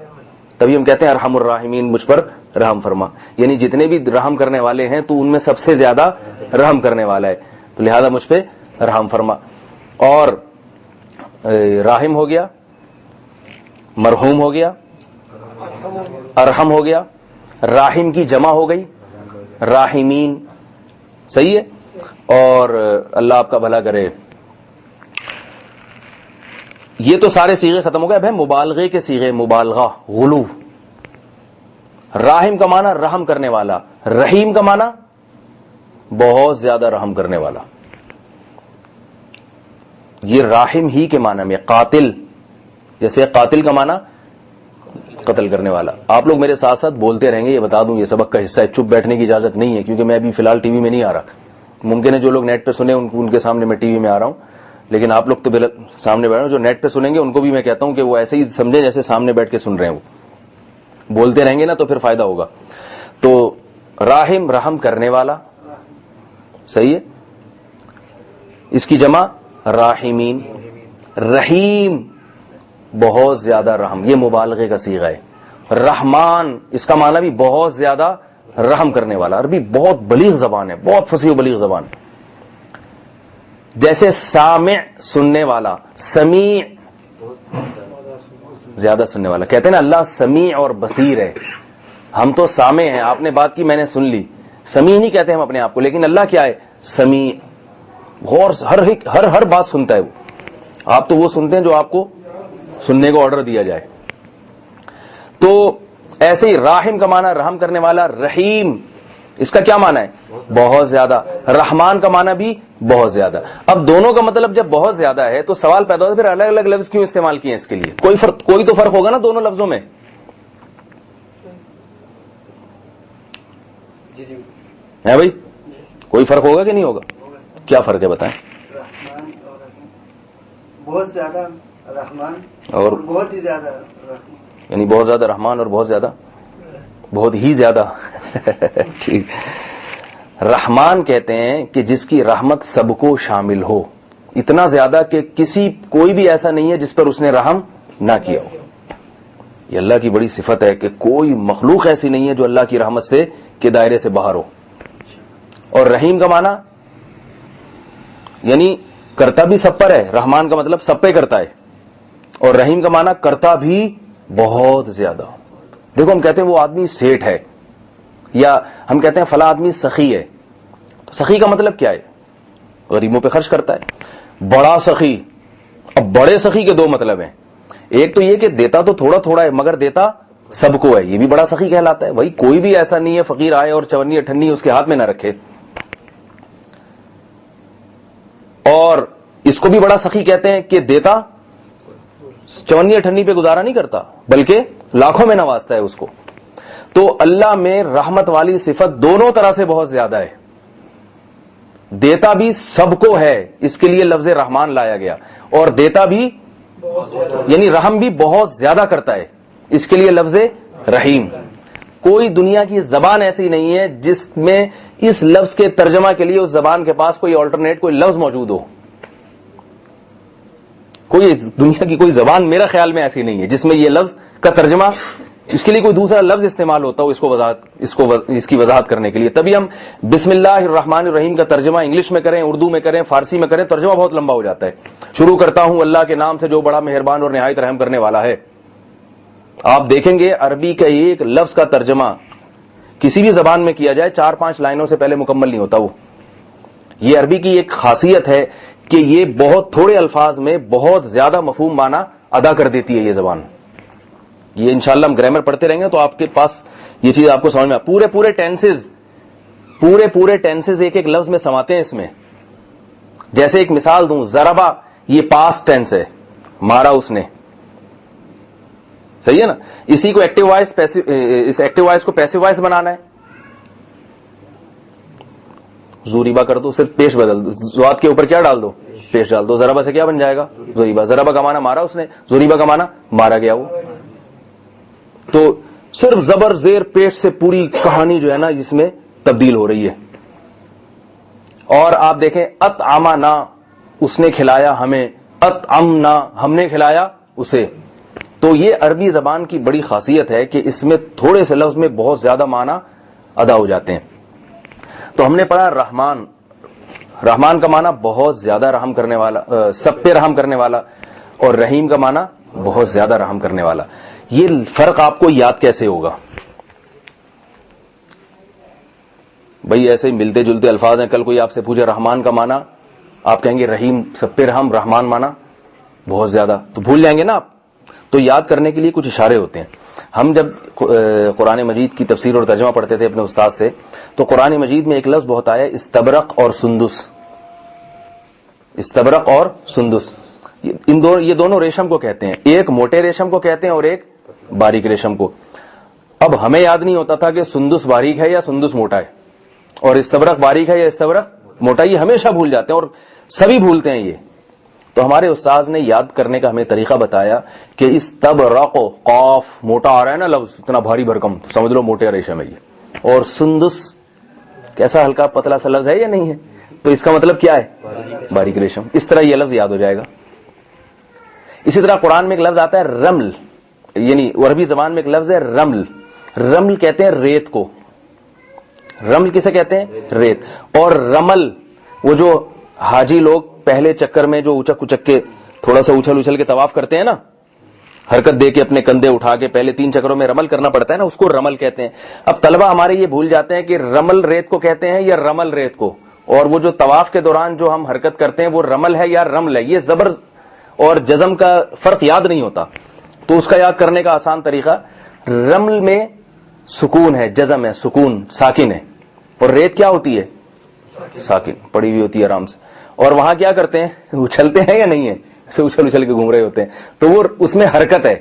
تبھی ہم کہتے ہیں ارحم الراحمین, مجھ پر رحم فرما, یعنی جتنے بھی رحم کرنے والے ہیں تو ان میں سب سے زیادہ رحم کرنے والا ہے, تو لہذا مجھ پہ رحم فرما. اور راحم ہو گیا, مرحوم ہو گیا, ارحم ہو گیا, راحم کی جمع ہو گئی راحمین. صحیح ہے. اور اللہ آپ کا بھلا کرے. یہ تو سارے صیغے ختم ہو گئے. اب ہے مبالغے کے صیغے, مبالغہ, غلو. راحم کا معنی رحم کرنے والا, رحیم کا معنی بہت زیادہ رحم کرنے والا. یہ راحم ہی کے معنی میں. قاتل, جیسے قاتل کا معنی قتل کرنے والا. آپ لوگ میرے ساتھ ساتھ بولتے رہیں گے, یہ بتا دوں یہ سبق کا حصہ ہے, چپ بیٹھنے کی اجازت نہیں ہے, کیونکہ میں ابھی فی الحال ٹی وی میں نہیں آ رہا. ممکن ہے جو لوگ نیٹ پہ سنیں ان کے سامنے میں ٹی وی میں آ رہا ہوں, لیکن آپ لوگ تو سامنے بیٹھ رہے ہیں. جو نیٹ پہ سنیں گے ان کو بھی میں کہتا ہوں کہ وہ ایسے ہی سمجھیں جیسے سامنے بیٹھ کے سن رہے ہیں. وہ بولتے رہیں گے نا تو پھر فائدہ ہوگا. تو راحم رحم کرنے والا, صحیح ہے. اس کی جمع راحمین. رحیم بہت زیادہ رحم, یہ مبالغے کا صیغہ ہے. رحمان اس کا معنی بھی بہت زیادہ رحم کرنے والا. عربی بہت بلیغ زبان ہے, بہت فصیح و بلیغ زبان. جیسے سامع سننے والا, سمیع زیادہ سننے والا. کہتے ہیں نا اللہ سمیع اور بصیر ہے. ہم تو سامع ہیں, آپ نے بات کی میں نے سن لی. سمیع نہیں کہتے ہم اپنے آپ کو, لیکن اللہ کیا ہے؟ سمیع. غور ہر بات سنتا ہے وہ. آپ تو وہ سنتے ہیں جو آپ کو سننے کو آرڈر دیا جائے. تو ایسے ہی راحم کا معنی رحم کرنے والا. رحیم اس کا کیا معنی ہے؟ بہت زیادہ. رحمان کا معنی بھی بہت زیادہ. اب دونوں کا مطلب جب بہت زیادہ ہے تو سوال پیدا ہوتا ہے پھر الگ الگ لفظ کیوں استعمال کیے ہیں اس کے لیے؟ کوئی تو فرق ہوگا نا دونوں لفظوں میں. ہے بھائی, کوئی فرق ہوگا کہ نہیں ہوگا؟ کیا فرق ہے بتائیں.
بہت زیادہ رحمان
اور
بہت ہی زیادہ رحمان,
یعنی بہت زیادہ رحمان اور بہت زیادہ بہت ہی زیادہ. ٹھیک. رحمان کہتے ہیں کہ جس کی رحمت سب کو شامل ہو, اتنا زیادہ کہ کوئی بھی ایسا نہیں ہے جس پر اس نے رحم نہ کیا ہو. یہ اللہ کی بڑی صفت ہے کہ کوئی مخلوق ایسی نہیں ہے جو اللہ کی رحمت سے کے دائرے سے باہر ہو. اور رحیم کا معنی یعنی کرتا بھی سب پر ہے. رحمان کا مطلب سب پہ کرتا ہے, اور رحیم کا معنی کرتا بھی بہت زیادہ. دیکھو ہم کہتے ہیں وہ آدمی سیٹ ہے, یا ہم کہتے ہیں فلاں آدمی سخی ہے. تو سخی کا مطلب کیا ہے؟ غریبوں پہ خرچ کرتا ہے. بڑا سخی, اب بڑے سخی کے دو مطلب ہیں. ایک تو یہ کہ دیتا تو تھوڑا تھوڑا ہے مگر دیتا سب کو ہے, یہ بھی بڑا سخی کہلاتا ہے. بھائی کوئی بھی ایسا نہیں ہے فقیر آئے اور چونی اٹھنی اس کے ہاتھ میں نہ رکھے. اور اس کو بھی بڑا سخی کہتے ہیں کہ دیتا چونی اٹھنی پہ گزارا نہیں کرتا بلکہ لاکھوں میں نوازتا ہے اس کو. تو اللہ میں رحمت والی صفت دونوں طرح سے بہت زیادہ ہے. دیتا بھی سب کو ہے، اس کے لیے لفظ رحمان لایا گیا، اور دیتا بھی یعنی رحم بھی بہت زیادہ کرتا ہے، اس کے لیے لفظ رحیم۔ کوئی دنیا کی زبان ایسی نہیں ہے جس میں اس لفظ کے ترجمہ کے لیے اس زبان کے پاس کوئی آلٹرنیٹ کوئی لفظ موجود ہو۔ کوئی دنیا کی کوئی زبان میرا خیال میں ایسی نہیں ہے جس میں یہ لفظ کا ترجمہ اس کے لیے کوئی دوسرا لفظ استعمال ہوتا ہو اس کی وضاحت کرنے کے لیے۔ تبھی ہم بسم اللہ الرحمن الرحیم کا ترجمہ انگلش میں کریں، اردو میں کریں، فارسی میں کریں، ترجمہ بہت لمبا ہو جاتا ہے۔ شروع کرتا ہوں اللہ کے نام سے جو بڑا مہربان اور نہایت رحم کرنے والا ہے۔ آپ دیکھیں گے عربی کا ایک لفظ کا ترجمہ کسی بھی زبان میں کیا جائے 4-5 لائنوں سے پہلے مکمل نہیں ہوتا۔ وہ یہ عربی کی ایک خاصیت ہے کہ یہ بہت تھوڑے الفاظ میں بہت زیادہ مفہوم معنی ادا کر دیتی ہے یہ زبان۔ یہ انشاءاللہ ہم گرامر پڑھتے رہیں گے تو آپ کے پاس یہ چیز آپ کو سمجھ میں پورے ٹینسز ایک ایک لفظ میں سماتے ہیں اس میں۔ جیسے ایک مثال دوں، ضربا یہ پاسٹ ٹینس ہے، مارا اس نے، صحیح ہے نا؟ اسی کو ایکٹیو وائس اس ایکٹیو وائس کو پیسو وائس بنانا ہے، زوریبا کر دو، صرف پیش بدل دو، زوات کے اوپر کیا ڈال دو؟ پیش ڈال دو، ضربا سے کیا بن جائے گا؟ زوریبا۔ ضربا کا معنی مارا اس نے، زوریبا کا معنی مارا گیا وہ۔ تو صرف زبر زیر پیش سے پوری کہانی جو ہے نا اس میں تبدیل ہو رہی ہے۔ اور آپ دیکھیں اطعمنا، اس نے کھلایا ہمیں، اطعمنا ہم نے کھلایا اسے۔ تو یہ عربی زبان کی بڑی خاصیت ہے کہ اس میں تھوڑے سے لفظ میں بہت زیادہ معنی ادا ہو جاتے ہیں۔ تو ہم نے پڑھا رحمان، رحمان کا معنی بہت زیادہ رحم کرنے والا، سب پہ رحم کرنے والا، اور رحیم کا معنی بہت زیادہ رحم کرنے والا۔ یہ فرق آپ کو یاد کیسے ہوگا؟ بھئی ایسے ملتے جلتے الفاظ ہیں، کل کوئی آپ سے پوچھے رحمان کا معنی، آپ کہیں گے رحیم سب پہ رحم، رحمان معنی بہت زیادہ، تو بھول جائیں گے نا آپ۔ تو یاد کرنے کے لیے کچھ اشارے ہوتے ہیں۔ ہم جب قرآن مجید کی تفسیر اور ترجمہ پڑھتے تھے اپنے استاد سے، تو قرآن مجید میں ایک لفظ بہت آیا استبرق اور سندس۔ استبرق اور سندس یہ دونوں ریشم کو کہتے ہیں، ایک موٹے ریشم کو کہتے ہیں اور ایک باریک ریشم کو۔ اب ہمیں یاد نہیں ہوتا تھا کہ سندس باریک ہے یا سندس موٹا ہے، اور استبرق باریک ہے یا استبرق موٹا، یہ ہمیشہ بھول جاتے ہیں اور سبھی بھولتے ہیں یہ۔ تو ہمارے استاذ نے یاد کرنے کا ہمیں طریقہ بتایا کہ استبرق، قاف موٹا آ رہا ہے نا لفظ، اتنا بھاری بھرکم، تو سمجھ لو موٹے ریشم ہے یہ، اور سندس کیسا ہلکا پتلا سا لفظ ہے یا نہیں ہے، تو اس کا مطلب کیا ہے؟ باریک ریشم۔ اس طرح یہ لفظ یاد ہو جائے گا۔ اسی طرح قرآن میں ایک لفظ آتا ہے رمل، یعنی عربی زبان میں ایک لفظ ہے رمل۔ رمل کہتے ہیں ریت کو، رمل کسے کہتے ہیں؟ ریت۔ اور رمل وہ جو حاجی لوگ پہلے چکر میں جو اچک اچک کے تھوڑا سا اچھل کے طواف کرتے ہیں نا، حرکت دے کے اپنے کندھے اٹھا کے پہلے 3 چکروں میں رمل کرنا پڑتا ہے نا، اس کو رمل کہتے ہیں۔ اب طلبہ ہمارے یہ بھول جاتے ہیں کہ رمل ریت کو کہتے ہیں یا رمل ریت کو، اور وہ جو طواف کے دوران جو ہم حرکت کرتے ہیں وہ رمل ہے یا رمل ہے، یہ زبر اور جزم کا فرق یاد نہیں ہوتا۔ تو اس کا یاد کرنے کا آسان طریقہ، رمل میں سکون ہے، جزم ہے، سکون ساکن ہے، اور ریت کیا ہوتی ہے؟ ساکن، پڑی ہوئی ہوتی ہے آرام سے، اور وہاں کیا کرتے ہیں؟ اچھلتے ہیں یا نہیں ہے؟ اسے اچھل کے گھوم رہے ہوتے ہیں، تو وہ اس میں حرکت ہے،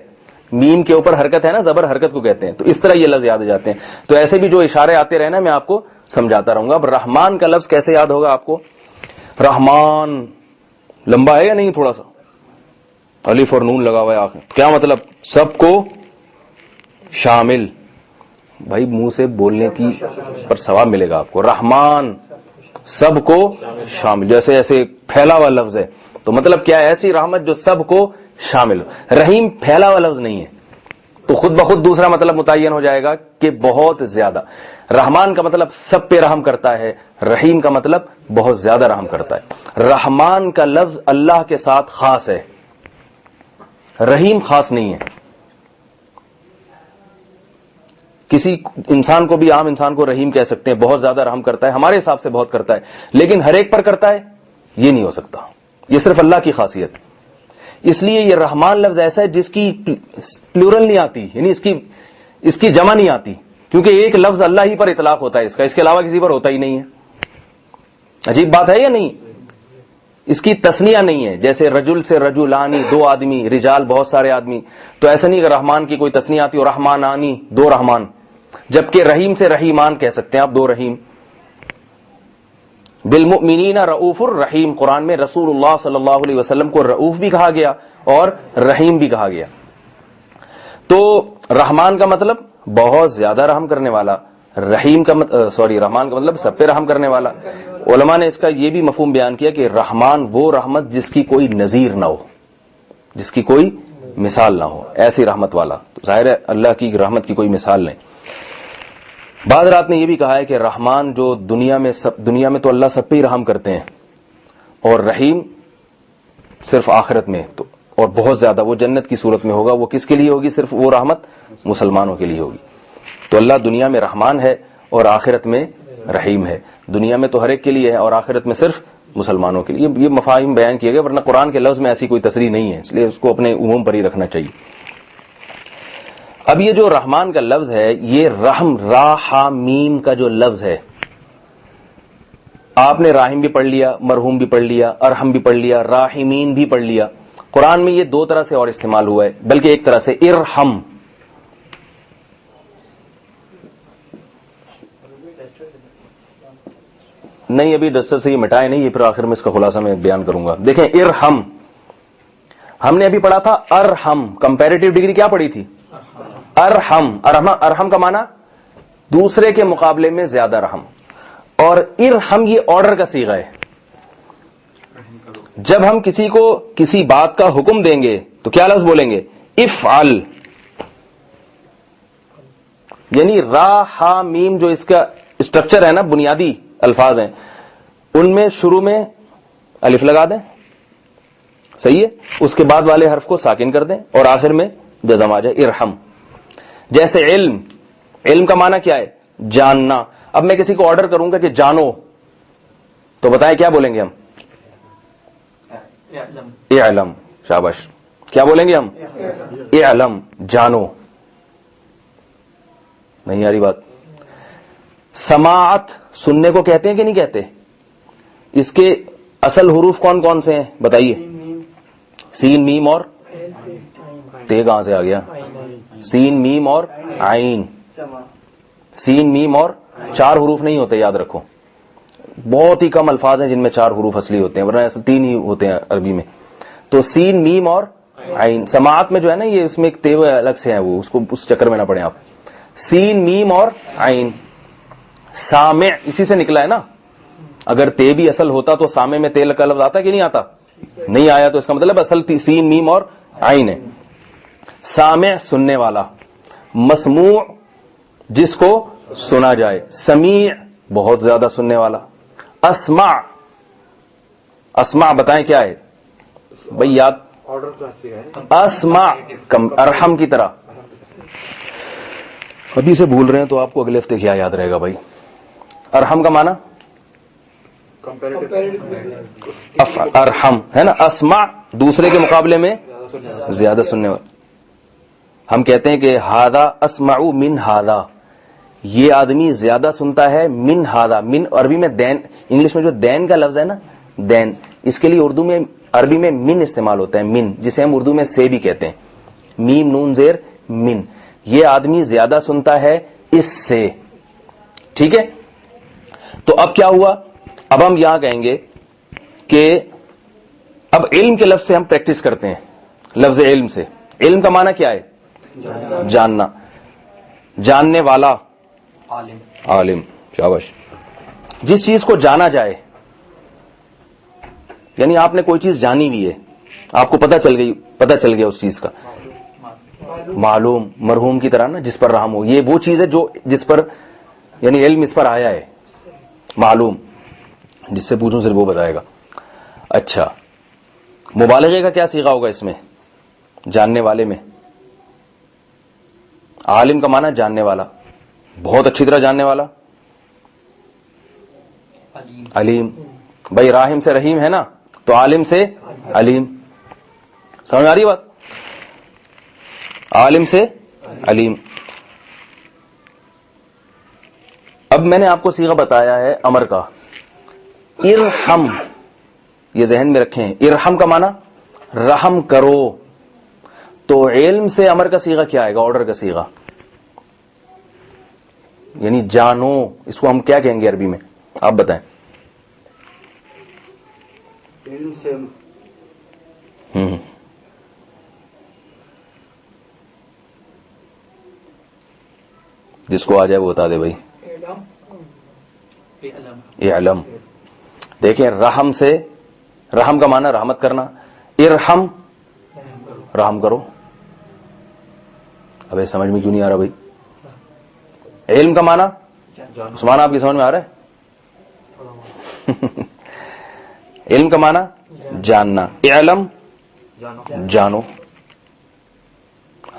میم کے اوپر حرکت ہے نا، زبر حرکت کو کہتے ہیں۔ تو اس طرح یہ لفظ یاد ہو جاتے ہیں۔ تو ایسے بھی جو اشارے آتے رہے نا میں آپ کو سمجھاتا رہوں گا۔ اب رحمان کا لفظ کیسے یاد ہوگا آپ کو؟ رحمان لمبا ہے یا نہیں؟ تھوڑا سا الف اور نون لگا ہوا ہے آخر، کیا مطلب؟ سب کو شامل۔ بھائی منہ سے بولنے کی پر ثواب ملے گا آپ کو۔ رحمان سب کو شامل، جیسے ایسے پھیلا ہوا لفظ ہے، تو مطلب کیا ہے؟ ایسی رحمت جو سب کو شامل ہو۔ رحیم پھیلا ہوا لفظ نہیں ہے، تو خود بخود دوسرا مطلب متعین ہو جائے گا کہ بہت زیادہ۔ رحمان کا مطلب سب پہ رحم کرتا ہے، رحیم کا مطلب بہت زیادہ رحم کرتا ہے۔ رحمان کا لفظ اللہ کے ساتھ خاص ہے، رحیم خاص نہیں ہے۔ کسی انسان کو بھی، عام انسان کو رحیم کہہ سکتے ہیں، بہت زیادہ رحم کرتا ہے، ہمارے حساب سے بہت کرتا ہے، لیکن ہر ایک پر کرتا ہے یہ نہیں ہو سکتا، یہ صرف اللہ کی خاصیت۔ اس لیے یہ رحمان لفظ ایسا ہے جس کی پلورل نہیں آتی، یعنی اس کی جمع نہیں آتی، کیونکہ ایک لفظ اللہ ہی پر اطلاق ہوتا ہے، اس کے علاوہ کسی پر ہوتا ہی نہیں ہے۔ عجیب بات ہے یا نہیں؟ اس کی تسنیہ نہیں ہے، جیسے رجل سے رجلانی، 2 آدمی، رجال بہت سارے آدمی، تو ایسا نہیں کہ رحمان کی کوئی تسنیہ آتی اور رحمانانی 2 رحمان، جبکہ رحیم سے رحیمان کہہ سکتے ہیں آپ، 2 رحیم۔ بالمؤمنین رؤوف الرحیم، قرآن میں رسول اللہ صلی اللہ علیہ وسلم کو رؤوف بھی کہا گیا اور رحیم بھی کہا گیا. تو رحمان کا مطلب بہت زیادہ رحم کرنے والا، رحیم کا رحمان کا مطلب سب پہ رحم کرنے والا. علماء نے اس کا یہ بھی مفہوم بیان کیا کہ رحمان وہ رحمت جس کی کوئی نظیر نہ ہو، جس کی کوئی مثال نہ ہو، ایسی رحمت والا. تو ظاہر ہے اللہ کی رحمت کی کوئی مثال نہیں. بعض رات نے یہ بھی کہا ہے کہ رحمان جو دنیا میں تو اللہ سب پہ ہی رحم کرتے ہیں، اور رحیم صرف آخرت میں، تو اور بہت زیادہ وہ جنت کی صورت میں ہوگا. وہ کس کے لیے ہوگی؟ صرف وہ رحمت مسلمانوں کے لیے ہوگی. تو اللہ دنیا میں رحمان ہے اور آخرت میں رحیم ہے. دنیا میں تو ہر ایک کے لیے ہے اور آخرت میں صرف مسلمانوں کے لیے. یہ مفاہیم بیان کیے گئے، ورنہ قرآن کے لفظ میں ایسی کوئی تصریح نہیں ہے، اس لیے اس کو اپنے عموم پر ہی رکھنا چاہیے. اب یہ جو رحمان کا لفظ ہے، یہ رحم را ہا میم کا جو لفظ ہے، آپ نے راحم بھی پڑھ لیا، مرحوم بھی پڑھ لیا، ارحم بھی پڑھ لیا، راحمین بھی پڑھ لیا. قرآن میں یہ دو طرح سے اور استعمال ہوا ہے، بلکہ ایک طرح سے ارحم. نہیں ابھی ڈسٹر سے یہ مٹائے نہیں، یہ پھر آخر میں اس کا خلاصہ میں بیان کروں گا. دیکھیں ارحم، ہم نے ابھی پڑھا تھا ارحم، کمپیریٹیو ڈگری کیا پڑھی تھی؟ ارحم. ارحم کا معنی دوسرے کے مقابلے میں زیادہ رحم، اور ارحم یہ آرڈر کا صیغہ ہے. جب ہم کسی کو کسی بات کا حکم دیں گے تو کیا لفظ بولیں گے؟ افعل. یعنی را ہا میم جو اس کا اسٹرکچر ہے نا، بنیادی الفاظ ہیں، ان میں شروع میں الف لگا دیں، صحیح ہے، اس کے بعد والے حرف کو ساکن کر دیں اور آخر میں جزم آ جائے، ارحم. جیسے علم، علم کا معنی کیا ہے؟ جاننا. اب میں کسی کو آرڈر کروں گا کہ جانو، تو بتائیں کیا بولیں گے ہم؟ اعلم. شاباش. کیا بولیں گے ہم؟ اعلم، جانو. نہیں آ رہی بات؟ سماعت سننے کو کہتے ہیں کہ نہیں کہتے؟ اس کے اصل حروف کون کون سے ہیں بتائیے؟ سین میم اور تے. کہاں سے آ گیا؟ سین میم اور عین. سین میم اور 4 حروف نہیں ہوتے، یاد رکھو. بہت ہی کم الفاظ ہیں جن میں 4 حروف اصلی ہوتے ہیں، ورنہ ایسے 3 ہی ہوتے ہیں عربی میں. تو سین میم اور عین. سماعت میں جو ہے نا، یہ اس میں ایک تے الگ سے ہیں، وہ اس کو اس چکر میں نہ پڑے آپ. سین میم اور عین. سامع اسی سے نکلا ہے نا. اگر تے بھی اصل ہوتا تو سامع میں تے کا لفظ آتا کہ نہیں آتا؟ نہیں آیا، تو اس کا مطلب اصل سین میم اور عین ہے. سامع سننے والا، مسموع جس کو سنا جائے، سمیع بہت زیادہ سننے والا. اسمع، اسمع بتائیں کیا ہے بھائی؟ یاد. اسمع ارحم کی طرح. ابھی سے بھول رہے ہیں تو آپ کو اگلے ہفتے کیا یاد رہے گا بھائی؟ ارحم کا معنی ارحم ہے نا. اسمع دوسرے کے مقابلے میں زیادہ سننے والا. ہم کہتے ہیں کہ ہاذا اسمع من ہاذا، یہ آدمی زیادہ سنتا ہے من ہاذا. من عربی میں دین، انگلش میں جو دین کا لفظ ہے نا، دین، اس کے لیے اردو میں عربی میں من استعمال ہوتا ہے، من، جسے ہم اردو میں سے بھی کہتے ہیں. میم نون زیر من. یہ آدمی زیادہ سنتا ہے اس سے. ٹھیک ہے. تو اب کیا ہوا؟ اب ہم یہاں کہیں گے کہ اب علم کے لفظ سے ہم پریکٹس کرتے ہیں. لفظ علم سے، علم کا معنی کیا ہے؟ جاننا. جاننے والا، عالم. شاباش. جس چیز کو جانا جائے، یعنی آپ نے کوئی چیز جانی ہوئی ہے، آپ کو پتہ چل گیا اس چیز کا. معلوم، مرحوم کی طرح نا، جس پر رحم ہو. یہ وہ چیز ہے جو جس پر یعنی علم اس پر آیا ہے. معلوم، جس سے پوچھوں صرف وہ بتائے گا. اچھا، مبالغے کا کیا صیغہ ہوگا اس میں؟ جاننے والے میں. عالم کا معنی جاننے والا، بہت اچھی طرح جاننے والا. علیم. بھائی راحم سے رحیم ہے نا، تو عالم سے علیم. سمجھ آ رہی بات؟ عالم سے علیم. اب میں نے آپ کو صیغہ بتایا ہے امر کا. ارحم، یہ ذہن میں رکھیں. ارحم کا معنی رحم کرو. تو علم سے امر کا صیغہ کیا آئے گا؟ آرڈر کا صیغہ، یعنی جانو. اس کو ہم کیا کہیں گے عربی میں؟ آپ بتائیں.
علم سے
جس کو آ جائے وہ بتا دے بھائی. علم. دیکھیں رحم سے، رحم کا معنی رحمت کرنا، ارحم رحم کرو. ابے سمجھ میں کیوں نہیں آ رہا بھائی؟ علم کا معنی عثمان آپ کی سمجھ میں آ رہا ہے؟ علم کا معنی جاننا، علم جانو.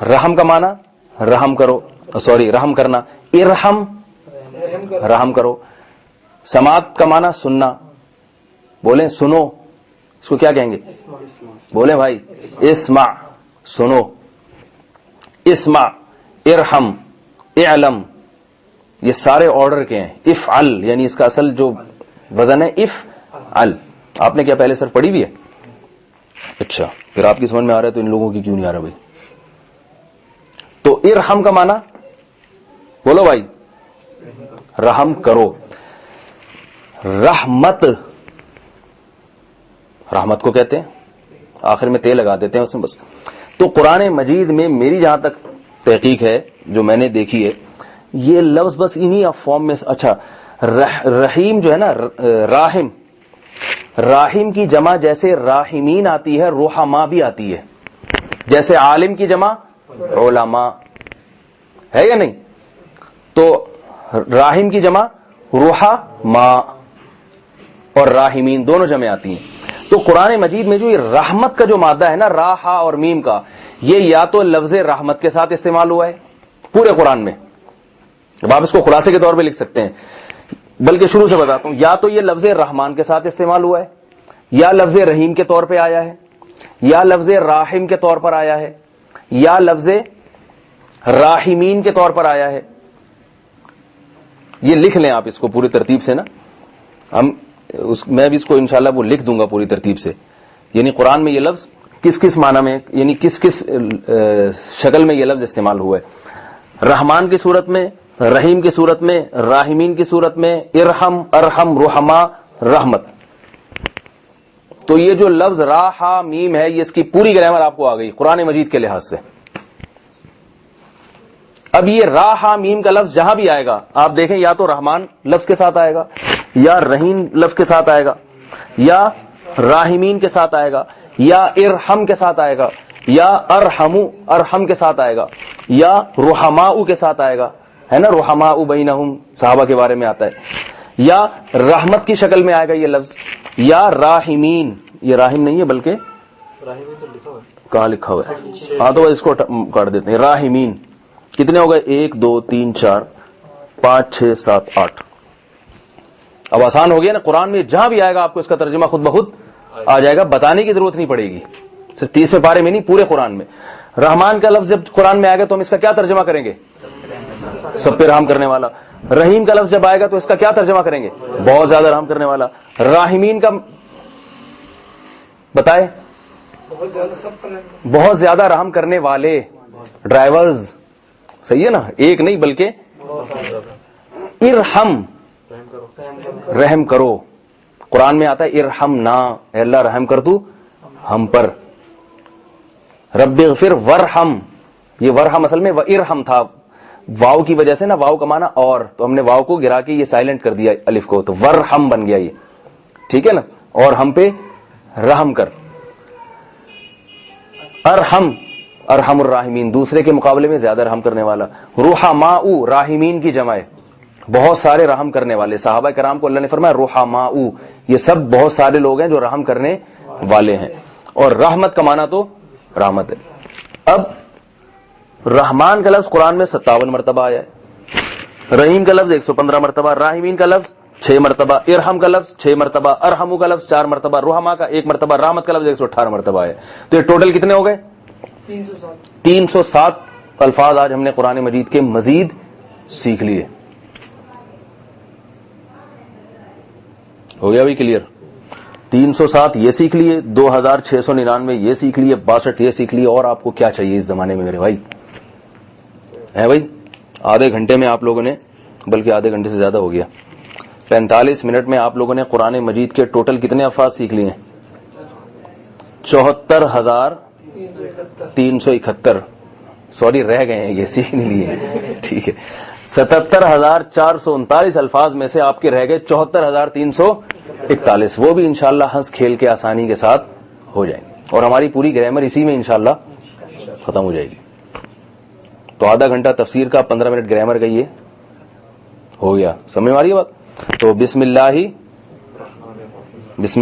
رحم کا معنی رحم کرو، سوری رحم کرنا، ارحم رحم کرو. سماعت کا معنی سننا، بولیں سنو، اس کو کیا کہیں گے؟ بولیں بھائی اسمع، سنو. اسمع، ارحم، اعلم، یہ سارے آرڈر کے ہیں. افعل یعنی اس کا اصل جو وزن ہے افعل. آپ نے کیا پہلے صرف پڑھی بھی ہے؟ اچھا، پھر آپ کی سمجھ میں آ رہا ہے تو ان لوگوں کی کیوں نہیں آ رہا بھائی؟ تو ارحم کا معنی بولو بھائی رحم کرو. رحمت، رحمت کو کہتے ہیں، آخر میں تے لگا دیتے ہیں اس میں بس. تو قرآن مجید میں میری جہاں تک تحقیق ہے، جو میں نے دیکھی ہے، یہ لفظ بس انہی فارم میں. اچھا، رحیم جو ہے نا، راحم، راحم کی جمع جیسے راحمین آتی ہے، رحما بھی آتی ہے. جیسے عالم کی جمع علماء ہے یا نہیں؟ تو راحم کی جمع رحما اور راحمین دونوں جمع آتی ہیں. تو قرآن مجید میں جو یہ رحمت کا جو مادہ ہے نا، راحا اور میم کا، یہ یا تو لفظ رحمت کے ساتھ استعمال ہوا ہے پورے قرآن میں. اب آپ اس کو خلاصے کے طور پہ لکھ سکتے ہیں، بلکہ شروع سے بتاتا ہوں. یا تو یہ لفظ رحمان کے ساتھ استعمال ہوا ہے، یا لفظ رحیم کے طور پہ آیا ہے، یا لفظ راحم کے طور پر آیا ہے، یا لفظ راحمین کے طور پر آیا ہے. یہ لکھ لیں آپ اس کو پوری ترتیب سے نا. میں بھی اس کو انشاءاللہ وہ لکھ دوں گا پوری ترتیب سے. یعنی قرآن میں یہ لفظ کس کس معنی میں، یعنی کس کس شکل میں یہ لفظ استعمال ہوا ہے. رحمان کی صورت میں، رحیم کی صورت میں، راحمین کی صورت میں، ارحم، ارحم، رحما، رحمت. تو یہ جو لفظ راحا میم ہے، یہ اس کی پوری گرامر آپ کو آ گئی قرآن مجید کے لحاظ سے. اب یہ راحا میم کا لفظ جہاں بھی آئے گا آپ دیکھیں، یا تو رحمان لفظ کے ساتھ آئے گا، یا رحیم لفظ کے ساتھ آئے گا، یا راحمین کے ساتھ آئے گا، یا ارحم کے ساتھ آئے گا، یا ارحمو ارحم کے ساتھ آئے گا، یا رحماؤ کے ساتھ آئے گا، ہے نا، رحماؤ بینہم صحابہ کے بارے میں آتا ہے. یا رحمت کی شکل میں آئے گا یہ لفظ، یا راحمین، یہ راحم نہیں ہے بلکہ کہاں لکھا ہوا ہے؟ ہاں تو اس کو کاٹ دیتے ہیں. راحمین کتنے ہو گئے؟ 1 2 3 4 5 6 7 8. اب آسان ہو گیا نا. قرآن میں جہاں بھی آئے گا آپ کو اس کا ترجمہ خود بخود آ جائے گا، بتانے کی ضرورت نہیں پڑے گی. صرف 30ویں پارے میں نہیں، پورے قرآن میں. رحمان کا لفظ جب قرآن میں آئے گا تو ہم اس کا کیا ترجمہ کریں گے؟ سب پہ رحم کرنے والا. رحیم کا لفظ جب آئے گا تو اس کا کیا ترجمہ کریں گے؟ بہت زیادہ رحم کرنے والا. راحمین کا بتائے؟ بہت زیادہ رحم کرنے والے، ڈرائیورز. صحیح ہے نا، ایک نہیں بلکہ. ارحم رحم کرو، قرآن میں آتا ہے ارحمنا، اے اللہ رحم کر تو ہم پر. رب اغفر ورحم، یہ ورحم اصل میں ارحم تھا، واو کی وجہ سے نا، واو کا معنی اور، تو ہم نے واو کو گرا کے یہ سائلنٹ کر دیا الف کو، تو ورحم بن گیا یہ. ٹھیک ہے نا، اور ہم پہ رحم کر. ارحم، ارحم الراحمین، دوسرے کے مقابلے میں زیادہ رحم کرنے والا. رحماء، راحمین کی جمع ہے، بہت سارے رحم کرنے والے. صحابہ کرام کو اللہ نے فرمایا رحماء، یہ سب بہت سارے لوگ ہیں جو رحم کرنے والے ہیں. اور رحمت کا معنی تو رحمت ہے. اب رحمان کا لفظ قرآن میں 57 مرتبہ آیا ہے، رحیم کا لفظ 115 مرتبہ، راحمین کا لفظ 6 مرتبہ، ارحم کا لفظ 6 مرتبہ، ارحمو کا لفظ 4 مرتبہ، رحما کا 1 مرتبہ، رحمت کا لفظ 118 مرتبہ ہے. تو یہ ٹوٹل کتنے ہو گئے؟ 307 الفاظ آج ہم نے قرآن مجید کے مزید سیکھ لیے. ہو گیا بھائی کلیئر؟ 307 یہ سیکھ لیے، 2699 یہ سیکھ لیے، 62 یہ سیکھ لیے. اور آپ کو کیا چاہیے اس زمانے میں میرے بھائی؟ ہے بھائی آدھے گھنٹے میں آپ لوگوں نے، بلکہ آدھے گھنٹے سے زیادہ ہو گیا، 45 منٹ میں آپ لوگوں نے قرآن مجید کے ٹوٹل کتنے الفاظ سیکھ لیے ہیں؟ 74,371 سوری رہ گئے ہیں یہ سیکھنے لیے ٹھیک ہے 77,439 الفاظ میں سے آپ کے رہ گئے 74,341 وہ بھی انشاءاللہ ہنس کھیل کے آسانی کے ساتھ ہو جائیں گے اور ہماری پوری گرامر اسی میں انشاءاللہ ختم ہو جائے گی. تو آدھا گھنٹہ تفسیر کا 15 منٹ گرامر کا یہ ہو گیا. سمجھ میں آ رہی ہے بات؟ تو بسم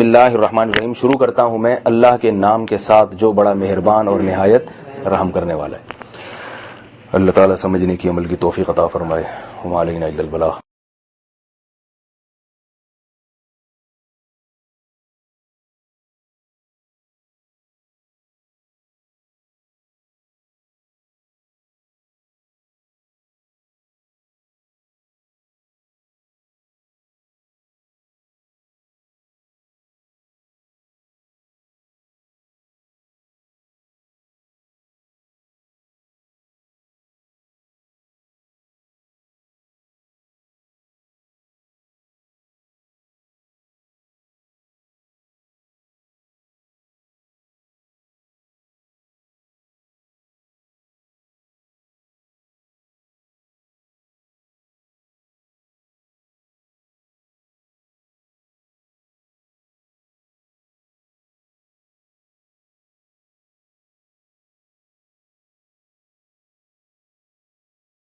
اللہ الرحمن الرحیم شروع کرتا ہوں میں اللہ کے نام کے ساتھ جو بڑا مہربان اور نہایت رحم کرنے والا ہے. اللہ تعالیٰ سمجھنے کی عمل کی توفیق عطا فرمائے. وما علینا الا البلاغ.